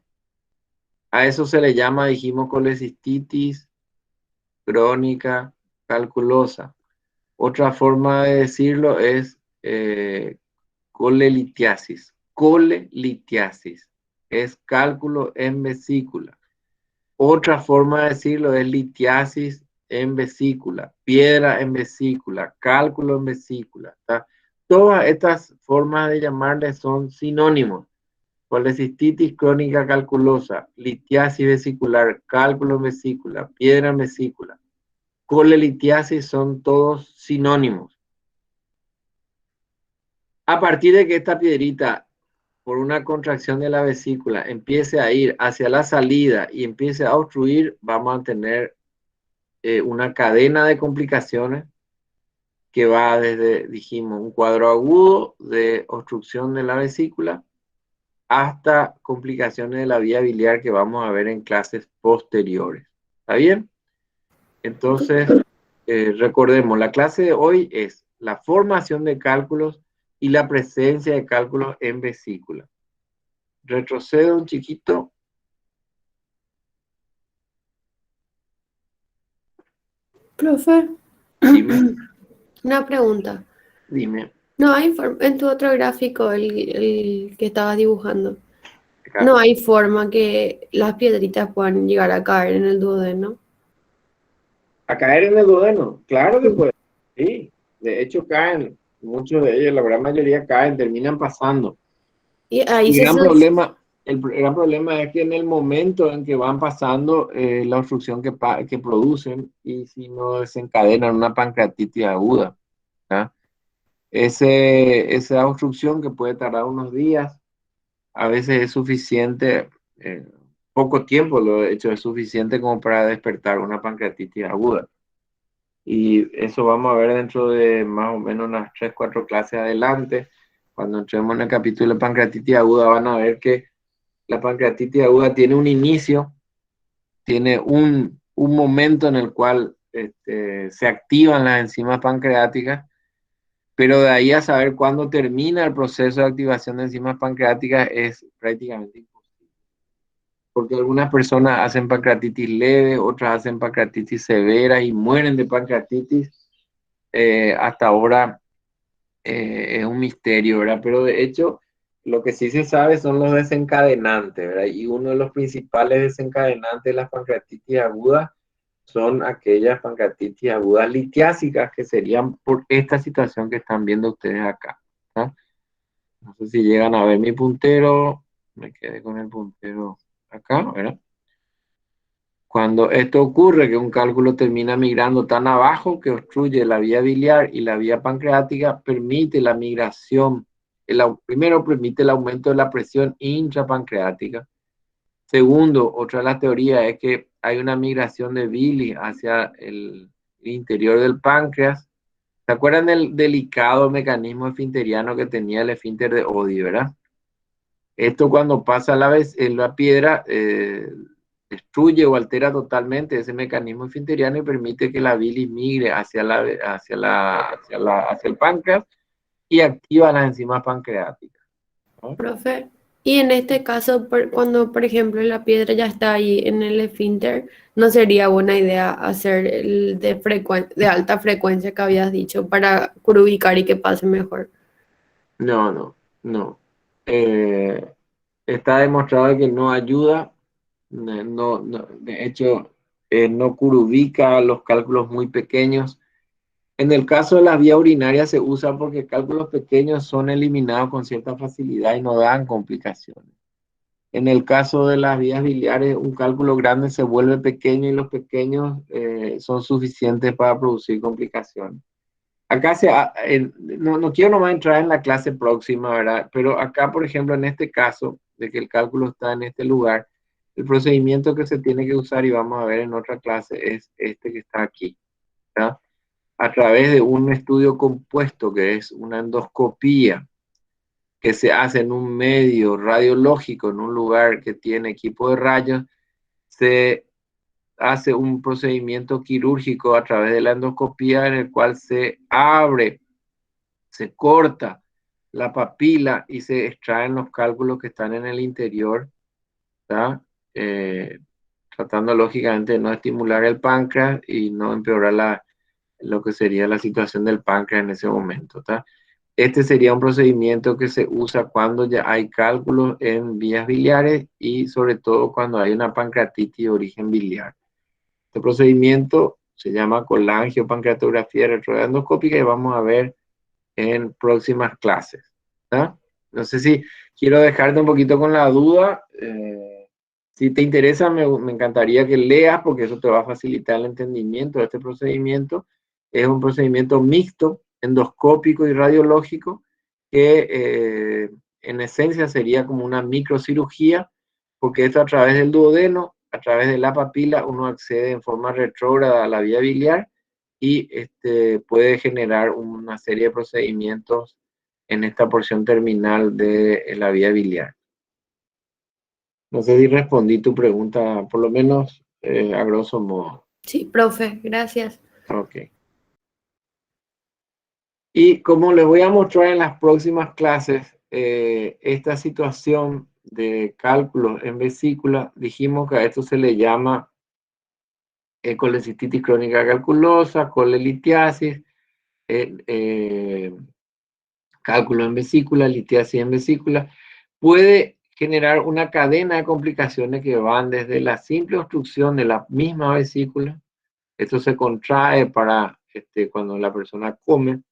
A eso se le llama, dijimos, colecistitis crónica calculosa. Otra forma de decirlo es colelitiasis. Colelitiasis es cálculo en vesícula. Otra forma de decirlo es litiasis en vesícula, piedra en vesícula, cálculo en vesícula. ¿Tá? Todas estas formas de llamarle son sinónimos. Colecistitis crónica calculosa, litiasis vesicular, cálculo en vesícula, piedra en vesícula. Colelitiasis son todos sinónimos. A partir de que esta piedrita, por una contracción de la vesícula, empiece a ir hacia la salida y empiece a obstruir, vamos a tener una cadena de complicaciones que va desde, dijimos, un cuadro agudo de obstrucción de la vesícula hasta complicaciones de la vía biliar que vamos a ver en clases posteriores. ¿Está bien? Entonces, recordemos, la clase de hoy es la formación de cálculos y la presencia de cálculos en vesícula. Retrocedo un chiquito. Profe, Dime, una pregunta. dime. No hay forma, en tu otro gráfico, el que estabas dibujando, Acá. no hay forma que las piedritas puedan llegar a caer en el duodeno. A caer en el duodeno, claro que puede. Sí, de hecho caen, muchos de ellos, la gran mayoría caen, terminan pasando. Y ahí El se gran problema es que en el momento en que van pasando, la obstrucción que producen, y si no desencadenan una pancreatitis aguda, ¿tá? Esa obstrucción que puede tardar unos días, a veces es suficiente, poco tiempo, lo hecho es suficiente como para despertar una pancreatitis aguda. Y eso vamos a ver dentro de más o menos unas 3, 4 clases adelante. Cuando entremos en el capítulo de pancreatitis aguda, van a ver que la pancreatitis aguda tiene un inicio, tiene un momento en el cual se activan las enzimas pancreáticas, pero de ahí a saber cuándo termina el proceso de activación de enzimas pancreáticas es prácticamente imposible. Porque algunas personas hacen pancreatitis leve, otras hacen pancreatitis severa y mueren de pancreatitis. Hasta ahora es un misterio, ¿verdad? Pero de hecho, lo que sí se sabe son los desencadenantes, ¿verdad? Y uno de los principales desencadenantes de las pancreatitis agudas son aquellas pancreatitis agudas litiásicas, que serían por esta situación que están viendo ustedes acá, ¿tá? No sé si llegan a ver mi puntero, me quedé con el puntero acá, ¿verdad? Cuando esto ocurre, que un cálculo termina migrando tan abajo que obstruye la vía biliar y la vía pancreática, permite la migración. Primero, permite el aumento de la presión intrapancreática. Segundo, otra de las teorías es que hay una migración de bilis hacia el interior del páncreas. ¿Se acuerdan del delicado mecanismo esfinteriano que tenía el esfínter de Oddi, verdad? Esto cuando pasa la piedra, destruye o altera totalmente ese mecanismo esfinteriano y permite que la bilis migre hacia el páncreas y activa las enzimas pancreáticas, ¿no? profe, y en este caso, cuando por ejemplo la piedra ya está ahí en el esfínter, ¿no sería buena idea hacer el de alta frecuencia que habías dicho para ubicar y que pase mejor? No. Está demostrado que no ayuda, de hecho, no ubica los cálculos muy pequeños. En el caso de las vías urinarias se usa porque cálculos pequeños son eliminados con cierta facilidad y no dan complicaciones. En el caso de las vías biliares, un cálculo grande se vuelve pequeño y los pequeños son suficientes para producir complicaciones. Acá no quiero nomás entrar en la clase próxima, ¿verdad? Pero acá, por ejemplo, en este caso, de que el cálculo está en este lugar, el procedimiento que se tiene que usar, y vamos a ver en otra clase, es este que está aquí, ¿verdad? a través de un estudio compuesto que es una endoscopía que se hace en un medio radiológico, en un lugar que tiene equipo de rayos, se hace un procedimiento quirúrgico a través de la endoscopía en el cual se abre, se corta la papila y se extraen los cálculos que están en el interior, ¿tá? Tratando lógicamente de no estimular el páncreas y no empeorar lo que sería la situación del páncreas en ese momento, ¿tá? Este sería un procedimiento que se usa cuando ya hay cálculos en vías biliares y sobre todo cuando hay una pancreatitis de origen biliar. Este procedimiento se llama colangiopancreatografía retroendoscópica y vamos a ver en próximas clases, ¿tá? No sé si quiero dejarte un poquito con la duda. Si te interesa, me encantaría que leas porque eso te va a facilitar el entendimiento de este procedimiento. Es un procedimiento mixto, endoscópico y radiológico, que en esencia sería como una microcirugía, porque esto a través del duodeno, a través de la papila, uno accede en forma retrógrada a la vía biliar y puede generar una serie de procedimientos en esta porción terminal de la vía biliar. No sé si respondí tu pregunta, por lo menos a grosso modo. Sí, profe, gracias. Ok. Y como les voy a mostrar en las próximas clases, esta situación de cálculos en vesícula, dijimos que a esto se le llama colecistitis crónica calculosa, colelitiasis, cálculo en vesícula, litiasis en vesícula. Puede generar una cadena de complicaciones que van desde la simple obstrucción de la misma vesícula. Esto se contrae para cuando la persona come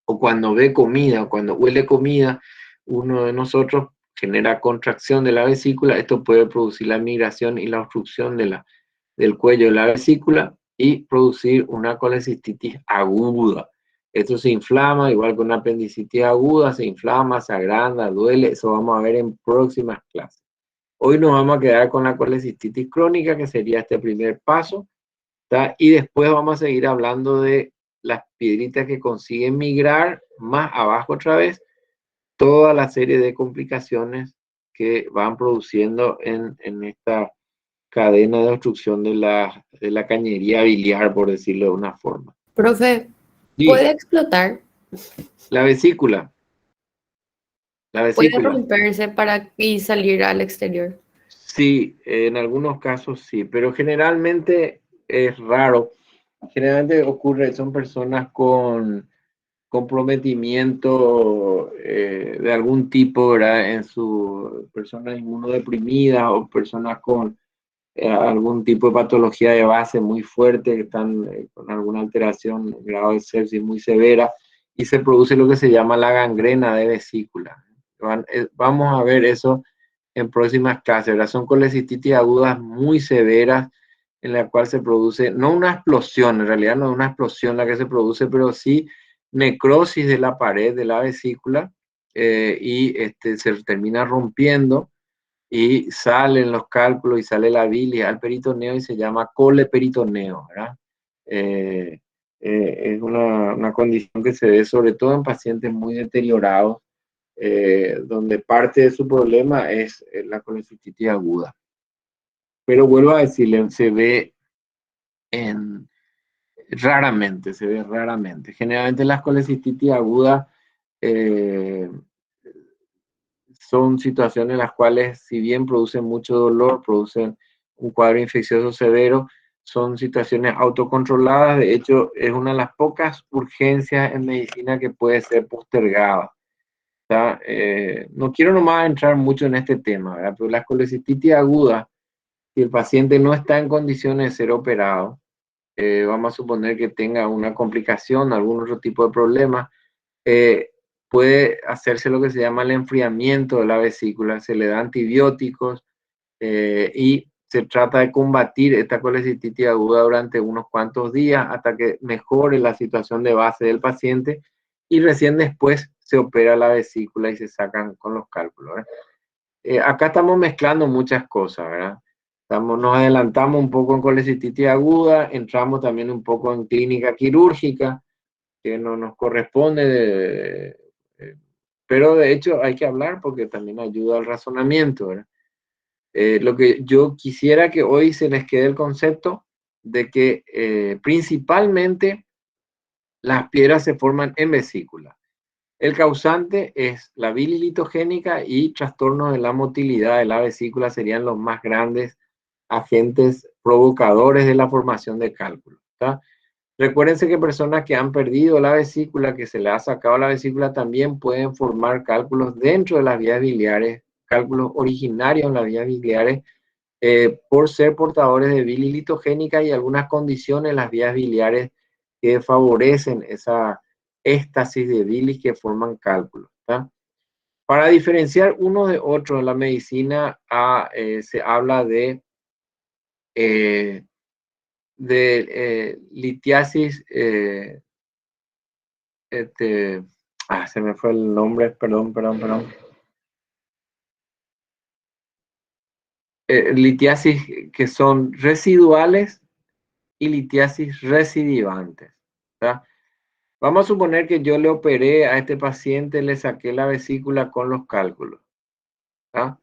o cuando ve comida o cuando huele comida, uno de nosotros genera contracción de la vesícula. Esto puede producir la migración y la obstrucción del cuello de la vesícula y producir una colecistitis aguda. Esto se inflama, igual que una apendicitis aguda, se inflama, se agranda, duele. Eso vamos a ver en próximas clases. Hoy nos vamos a quedar con la colecistitis crónica, que sería este primer paso, ¿tá? Y después vamos a seguir hablando de las piedritas que consiguen migrar más abajo otra vez, toda la serie de complicaciones que van produciendo en esta cadena de obstrucción de la cañería biliar, por decirlo de una forma. Profe, Sí, ¿puede explotar? la vesícula. La ¿Puede vesícula. romperse y salir al exterior? Sí, en algunos casos sí, pero generalmente es raro. Generalmente ocurre, son personas con comprometimiento de algún tipo, ¿verdad? En su personas inmunodeprimidas o personas con algún tipo de patología de base muy fuerte, que están con alguna alteración, grado de sepsis muy severa, y se produce lo que se llama la gangrena de vesícula. Vamos a ver eso en próximas clases, ¿verdad? Son colecistitis agudas muy severas, en la cual se produce, no una explosión, en realidad no es una explosión la que se produce, pero sí necrosis de la pared de la vesícula, y se termina rompiendo y salen los cálculos y sale la bilis al peritoneo y se llama coleperitoneo, ¿verdad? Es una condición que se ve sobre todo en pacientes muy deteriorados, donde parte de su problema es la colecistitis aguda. Pero vuelvo a decirle, se ve raramente, se ve raramente. Generalmente las colecistitis agudas son situaciones en las cuales, si bien producen mucho dolor, producen un cuadro infeccioso severo, son situaciones autocontroladas. De hecho, es una de las pocas urgencias en medicina que puede ser postergada. No quiero nomás entrar mucho en este tema, ¿verdad? Pero la colecistitis aguda, si el paciente no está en condiciones de ser operado, vamos a suponer que tenga una complicación, algún otro tipo de problema, puede hacerse lo que se llama el enfriamiento de la vesícula, se le da antibióticos y se trata de combatir esta colecistitis aguda durante unos cuantos días hasta que mejore la situación de base del paciente y recién después se opera la vesícula y se sacan con los cálculos, ¿verdad? Acá estamos mezclando muchas cosas, ¿verdad? Nos adelantamos un poco en colecistitis aguda, entramos también un poco en clínica quirúrgica, que no nos corresponde, pero de hecho hay que hablar porque también ayuda al razonamiento, ¿verdad? Lo que yo quisiera que hoy se les quede el concepto de que principalmente las piedras se forman en vesícula. El causante es la bilis litogénica y trastornos de la motilidad de la vesícula serían los más grandes agentes provocadores de la formación de cálculos, ¿tá? Recuérdense que personas que han perdido la vesícula, que se le ha sacado la vesícula, también pueden formar cálculos dentro de las vías biliares, cálculos originarios en las vías biliares, por ser portadores de bilis litogénica y algunas condiciones en las vías biliares que favorecen esa éstasis de bilis que forman cálculos, ¿tá? Para diferenciar uno de otro en la medicina se habla de litiasis, se me fue el nombre, perdón. Litiasis que son residuales y litiasis recidivantes, ¿tá? Vamos a suponer que yo le operé a este paciente, le saqué la vesícula con los cálculos, ¿tá?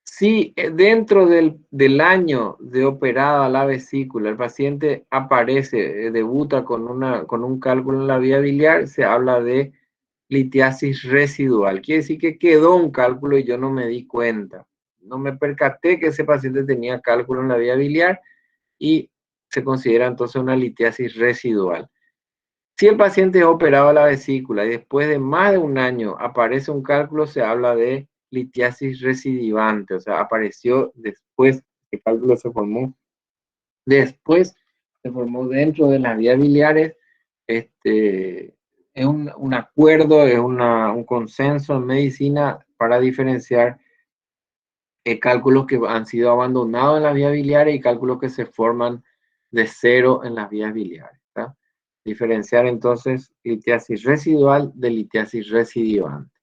Si dentro del año de operada la vesícula, el paciente aparece, debuta con un cálculo en la vía biliar, se habla de litiasis residual. Quiere decir que quedó un cálculo y yo no me di cuenta. No me percaté que ese paciente tenía cálculo en la vía biliar y se considera entonces una litiasis residual. Si el paciente es operado a la vesícula y después de más de un año aparece un cálculo, se habla de litiasis recidivante, o sea, apareció después, el cálculo se formó después, se formó dentro de las vías biliares. Es un acuerdo, es un consenso en medicina para diferenciar cálculos que han sido abandonados en las vías biliares y cálculos que se forman de cero en las vías biliares, ¿tá? Diferenciar entonces litiasis residual de litiasis recidivante.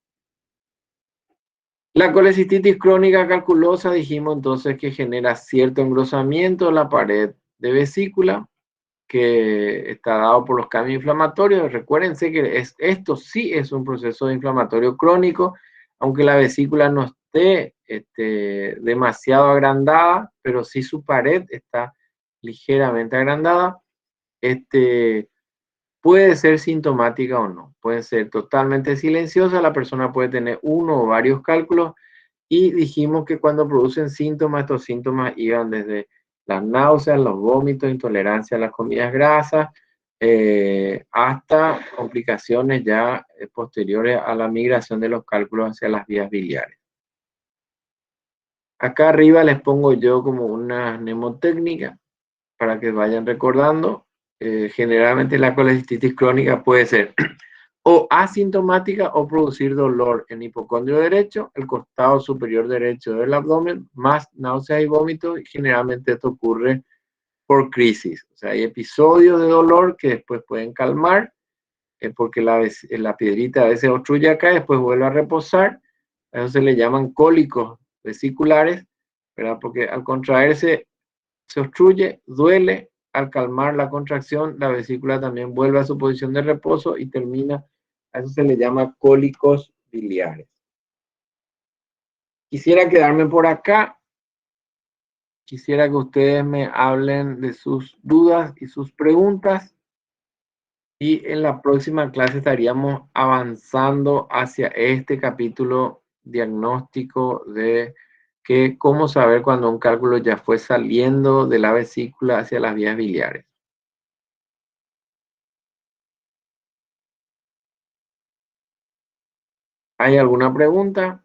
La colecistitis crónica calculosa dijimos entonces que genera cierto engrosamiento en la pared de vesícula, que está dado por los cambios inflamatorios. Recuérdense que esto sí es un proceso inflamatorio crónico, aunque la vesícula no esté demasiado agrandada, pero sí su pared está ligeramente agrandada. Puede ser sintomática o no, puede ser totalmente silenciosa, la persona puede tener uno o varios cálculos, y dijimos que cuando producen síntomas, estos síntomas iban desde las náuseas, los vómitos, intolerancia a las comidas grasas, hasta complicaciones ya posteriores a la migración de los cálculos hacia las vías biliares. Acá arriba les pongo yo como una mnemotécnica para que vayan recordando. Generalmente la colecistitis crónica puede ser o asintomática o producir dolor en hipocondrio derecho, el costado superior derecho del abdomen, más náuseas y vómitos, y generalmente esto ocurre por crisis. O sea, hay episodios de dolor que después pueden calmar, porque la piedrita a veces obstruye acá y después vuelve a reposar. A eso se le llaman cólicos vesiculares, ¿verdad? Porque al contraerse se obstruye, duele. Al calmar la contracción, la vesícula también vuelve a su posición de reposo y termina. A eso se le llama cólicos biliares. Quisiera quedarme por acá. Quisiera que ustedes me hablen de sus dudas y sus preguntas. Y en la próxima clase estaríamos avanzando hacia este capítulo diagnóstico de cómo saber cuando un cálculo ya fue saliendo de la vesícula hacia las vías biliares. ¿Hay alguna pregunta?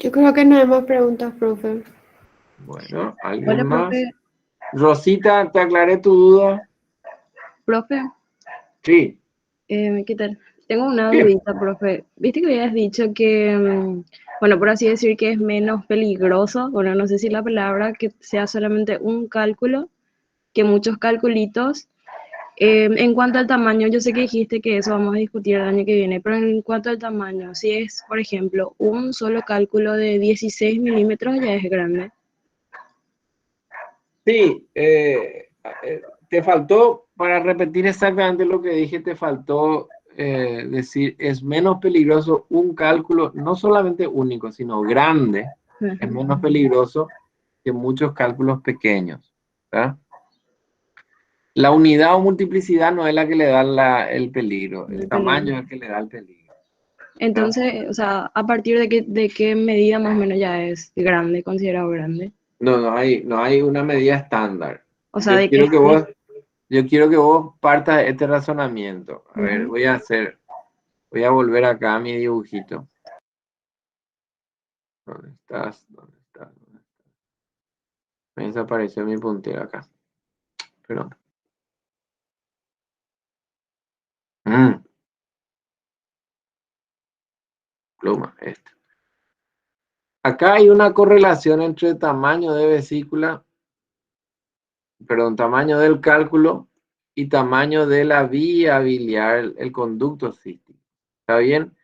Yo creo que no hay más preguntas, profe. Bueno, ¿alguien Hola, más? profe. Rosita, ¿te aclaré tu duda? Profe, Sí. ¿qué tal? Tengo una Bien. dudita, profe. Viste que habías dicho que, bueno, por así decir, que es menos peligroso, bueno, no sé si la palabra, que sea solamente un cálculo, que muchos calculitos. En cuanto al tamaño, yo sé que dijiste que eso vamos a discutir el año que viene, pero en cuanto al tamaño, si es, por ejemplo, un solo cálculo de 16 milímetros, ya es grande. Sí, te faltó, para repetir exactamente lo que dije, te faltó decir, es menos peligroso un cálculo, no solamente único, sino grande, es Ujú. menos peligroso que muchos cálculos pequeños, ¿verdad? La unidad o multiplicidad no es la que le da el peligro, el El tamaño peligro. es el que le da el peligro, ¿verdad? Entonces, o sea, ¿a partir de qué medida más o menos ya es grande, considerado grande? No hay una medida estándar. O sea, de qué... Yo quiero que vos partas de este razonamiento. A ver, Ujú. voy a volver acá a mi dibujito. ¿Dónde estás? ¿Dónde estás? ¿Dónde estás? Me desapareció mi puntero acá. Perdón. Pluma, este. Acá hay una correlación entre tamaño de vesícula, perdón, tamaño del cálculo y tamaño de la vía biliar, el conducto cístico. ¿Está bien?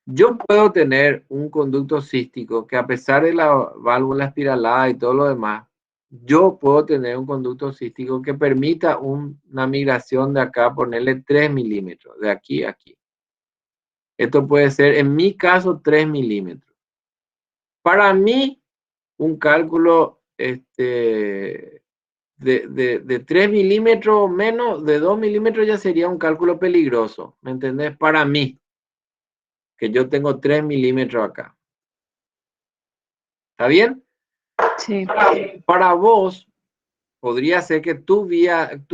Yo puedo tener un conducto cístico que, a pesar de la válvula espiralada y todo lo demás, yo puedo tener un conducto cístico que permita una migración de acá, ponerle 3 milímetros, de aquí a aquí. Esto puede ser, en mi caso, 3 milímetros. Para mí, un cálculo de 3 milímetros o menos, de 2 milímetros ya sería un cálculo peligroso, ¿me entendés? Para mí, que yo tengo 3 milímetros acá. ¿Está bien? Sí. Para vos, podría ser que tu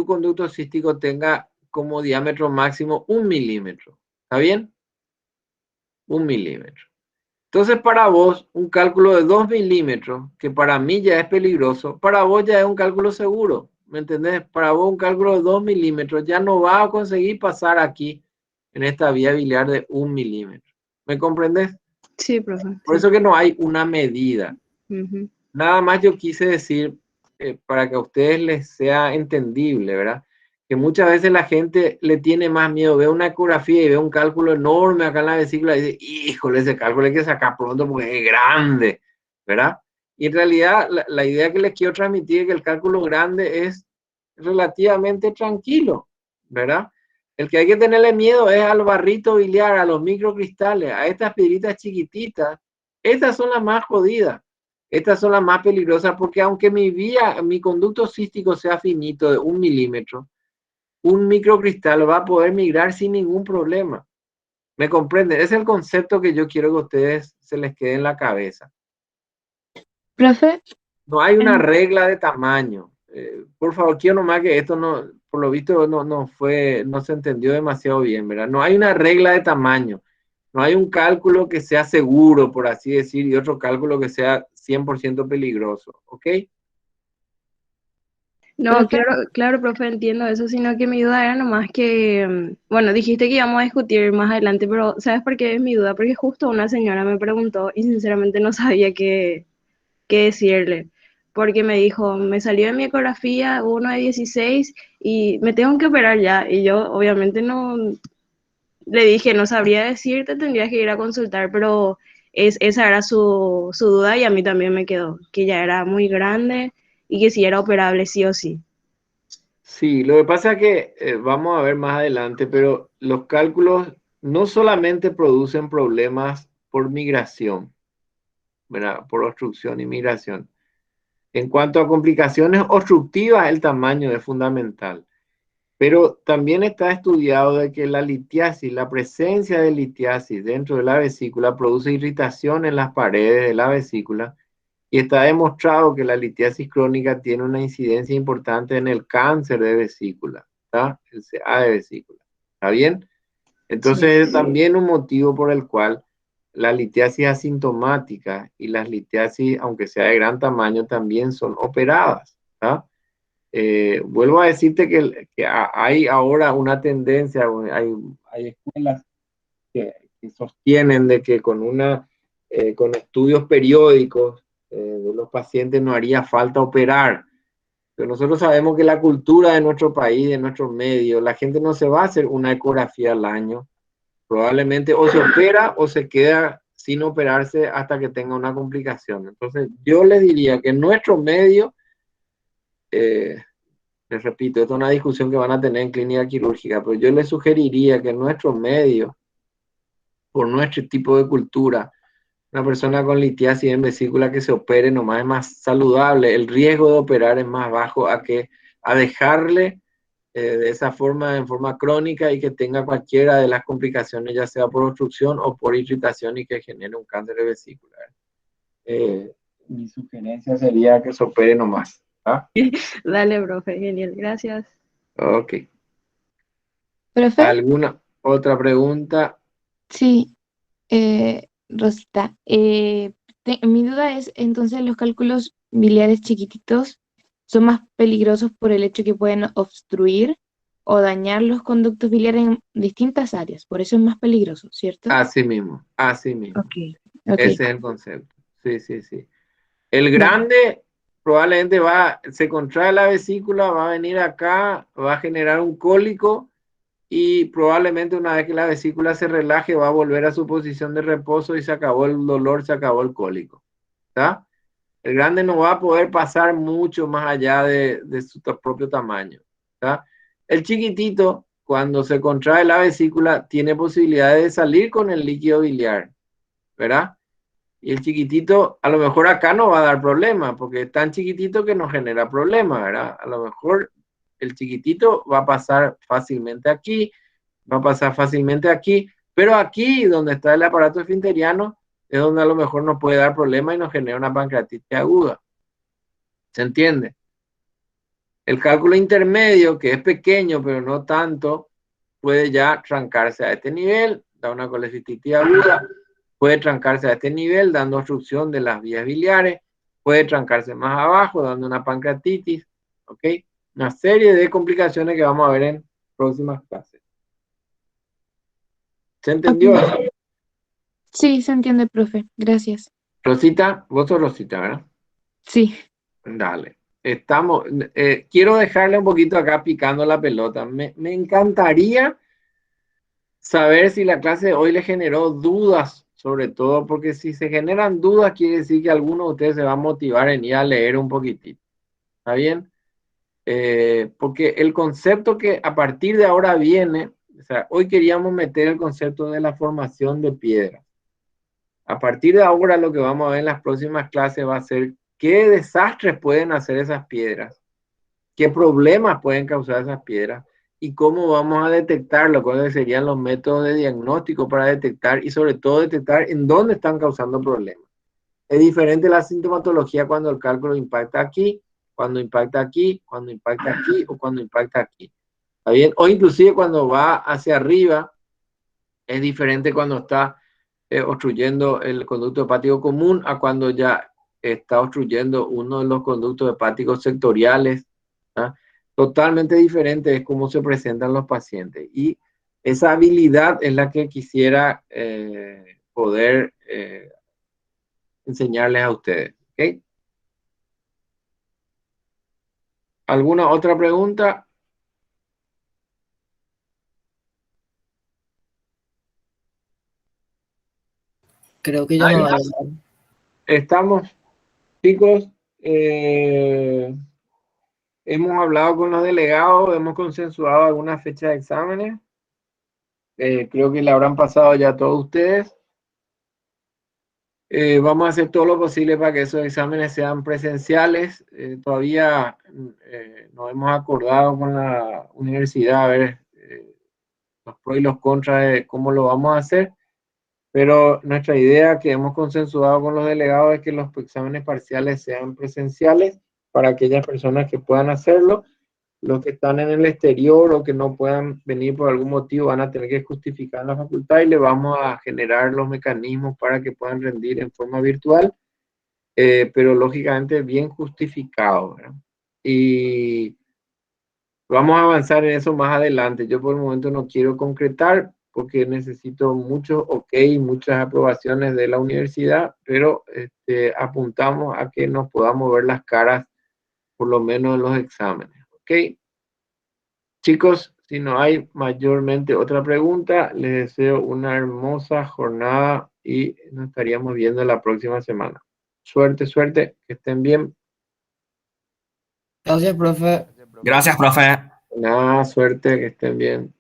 conducto cístico tenga como diámetro máximo 1 milímetro. ¿Está bien? 1 milímetro. Entonces, para vos, un cálculo de 2 milímetros, que para mí ya es peligroso, para vos ya es un cálculo seguro. ¿Me entendés? Para vos, un cálculo de 2 milímetros ya no va a conseguir pasar aquí en esta vía biliar de 1 milímetro. ¿Me comprendés? Sí, profe. Por Sí. eso que no hay una medida. Ujú. Nada más yo quise decir, para que a ustedes les sea entendible, ¿verdad? Que muchas veces la gente le tiene más miedo, ve una ecografía y ve un cálculo enorme acá en la vesícula y dice, híjole, ese cálculo hay que sacar pronto porque es grande, ¿verdad? Y en realidad la idea que les quiero transmitir es que el cálculo grande es relativamente tranquilo, ¿verdad? El que hay que tenerle miedo es al barrito biliar, a los microcristales, a estas piedritas chiquititas. Estas son las más jodidas. Estas son las más peligrosas porque, aunque mi conducto cístico sea finito de 1 milímetro, un microcristal va a poder migrar sin ningún problema. ¿Me comprenden? Es el concepto que yo quiero que a ustedes se les quede en la cabeza. Profe, No hay una regla de tamaño. Por favor, quiero nomás que esto no, por lo visto, no se entendió demasiado bien, ¿verdad? No hay una regla de tamaño. No hay un cálculo que sea seguro, por así decir, y otro cálculo que sea 100% peligroso, ¿ok? No, profe, claro, claro, profe, entiendo eso, sino que mi duda era nomás que, bueno, dijiste que íbamos a discutir más adelante, pero ¿sabes por qué es mi duda? Porque justo una señora me preguntó y sinceramente no sabía qué decirle, porque me dijo, me salió en mi ecografía uno de 16 y me tengo que operar ya, y yo obviamente no, le dije, no sabría decirte, tendrías que ir a consultar, pero esa era su duda y a mí también me quedó, que ya era muy grande y que si era operable sí o sí. Sí, lo que pasa es que vamos a ver más adelante, pero los cálculos no solamente producen problemas por migración, ¿verdad? Por obstrucción y migración. En cuanto a complicaciones obstructivas, el tamaño es fundamental. Pero también está estudiado de que la litiasis, la presencia de litiasis dentro de la vesícula produce irritación en las paredes de la vesícula, y está demostrado que la litiasis crónica tiene una incidencia importante en el cáncer de vesícula, ¿está? El CA de vesícula. ¿Está bien? Sí. Entonces es también un motivo por el cual la litiasis asintomática y las litiasis, aunque sea de gran tamaño, también son operadas, ¿está? Vuelvo a decirte que hay ahora una tendencia, hay escuelas que sostienen de que con estudios periódicos de los pacientes no haría falta operar. Pero nosotros sabemos que la cultura de nuestro país, de nuestro medio, la gente no se va a hacer una ecografía al año. Probablemente o se opera o se queda sin operarse hasta que tenga una complicación. Entonces, yo les diría que en nuestro medio les repito, esto es una discusión que van a tener en clínica quirúrgica, pero yo les sugeriría que en nuestro medio, por nuestro tipo de cultura, una persona con litiasis en vesícula que se opere nomás es más saludable, el riesgo de operar es más bajo a dejarle de esa forma, en forma crónica y que tenga cualquiera de las complicaciones, ya sea por obstrucción o por irritación y que genere un cáncer de vesícula. Mi sugerencia sería que se opere nomás. ¿Ah? Dale, profe, genial, gracias. Ok. Profe, ¿Alguna otra pregunta? sí, Rosita. Mi duda es, entonces, ¿los cálculos biliares chiquititos son más peligrosos por el hecho que pueden obstruir o dañar los conductos biliares en distintas áreas? Por eso es más peligroso, ¿cierto? Así mismo, así mismo. Ok, ok, Ese es el concepto. Sí, sí, sí. El vale. grande probablemente se contrae la vesícula, va a venir acá, va a generar un cólico y probablemente una vez que la vesícula se relaje va a volver a su posición de reposo y se acabó el dolor, se acabó el cólico. ¿Está? El grande no va a poder pasar mucho más allá de su propio tamaño. ¿Está? El chiquitito, cuando se contrae la vesícula, tiene posibilidades de salir con el líquido biliar, ¿verdad? Y el chiquitito, a lo mejor acá no va a dar problema, porque es tan chiquitito que no genera problema, ¿verdad? A lo mejor el chiquitito va a pasar fácilmente aquí, va a pasar fácilmente aquí, pero aquí, donde está el aparato esfinteriano, es donde a lo mejor nos puede dar problema y nos genera una pancreatitis aguda. ¿Se entiende? El cálculo intermedio, que es pequeño, pero no tanto, puede ya trancarse a este nivel, da una colecistitis aguda, puede trancarse a este nivel, dando obstrucción de las vías biliares, puede trancarse más abajo, dando una pancreatitis, ¿ok? Una serie de complicaciones que vamos a ver en próximas clases. ¿Se entendió eso? Sí, se entiende, profe. Gracias. Rosita, vos sos Rosita, ¿verdad? Sí. Dale. Quiero dejarle un poquito acá picando la pelota. Me encantaría saber si la clase de hoy le generó dudas, sobre todo, porque si se generan dudas, quiere decir que alguno de ustedes se va a motivar en ir a leer un poquitito. ¿Está bien? Porque el concepto que a partir de ahora viene, o sea, hoy queríamos meter el concepto de la formación de piedras. A partir de ahora lo que vamos a ver en las próximas clases va a ser qué desastres pueden hacer esas piedras, qué problemas pueden causar esas piedras y cómo vamos a detectarlo, cuáles serían los métodos de diagnóstico para detectar y sobre todo detectar en dónde están causando problemas. Es diferente la sintomatología cuando el cálculo impacta aquí, cuando impacta aquí, cuando impacta aquí o cuando impacta aquí. ¿Está bien? O inclusive cuando va hacia arriba, es diferente cuando está obstruyendo el conducto hepático común a cuando ya está obstruyendo uno de los conductos hepáticos sectoriales. ¿Ah? Totalmente diferente es cómo se presentan los pacientes. Y esa habilidad es la que quisiera poder enseñarles a ustedes. ¿Okay? ¿Alguna otra pregunta? Creo que ya no hay. Estamos, chicos, hemos hablado con los delegados, hemos consensuado algunas fechas de exámenes. Creo que le habrán pasado ya a todos ustedes. Vamos a hacer todo lo posible para que esos exámenes sean presenciales. Todavía nos hemos acordado con la universidad a ver los pros y los contras de cómo lo vamos a hacer. Pero nuestra idea que hemos consensuado con los delegados es que los exámenes parciales sean presenciales para aquellas personas que puedan hacerlo. Los que están en el exterior o que no puedan venir por algún motivo van a tener que justificar en la facultad y le vamos a generar los mecanismos para que puedan rendir en forma virtual, pero lógicamente bien justificado, ¿verdad? Y vamos a avanzar en eso más adelante. Yo por el momento no quiero concretar porque necesito muchos ok, muchas aprobaciones de la universidad, pero apuntamos a que nos podamos ver las caras por lo menos en los exámenes. ¿Ok? Chicos, si no hay mayormente otra pregunta, les deseo una hermosa jornada y nos estaríamos viendo la próxima semana. Suerte, suerte, que estén bien. Gracias, profe. Gracias, profe. Nada, suerte, que estén bien.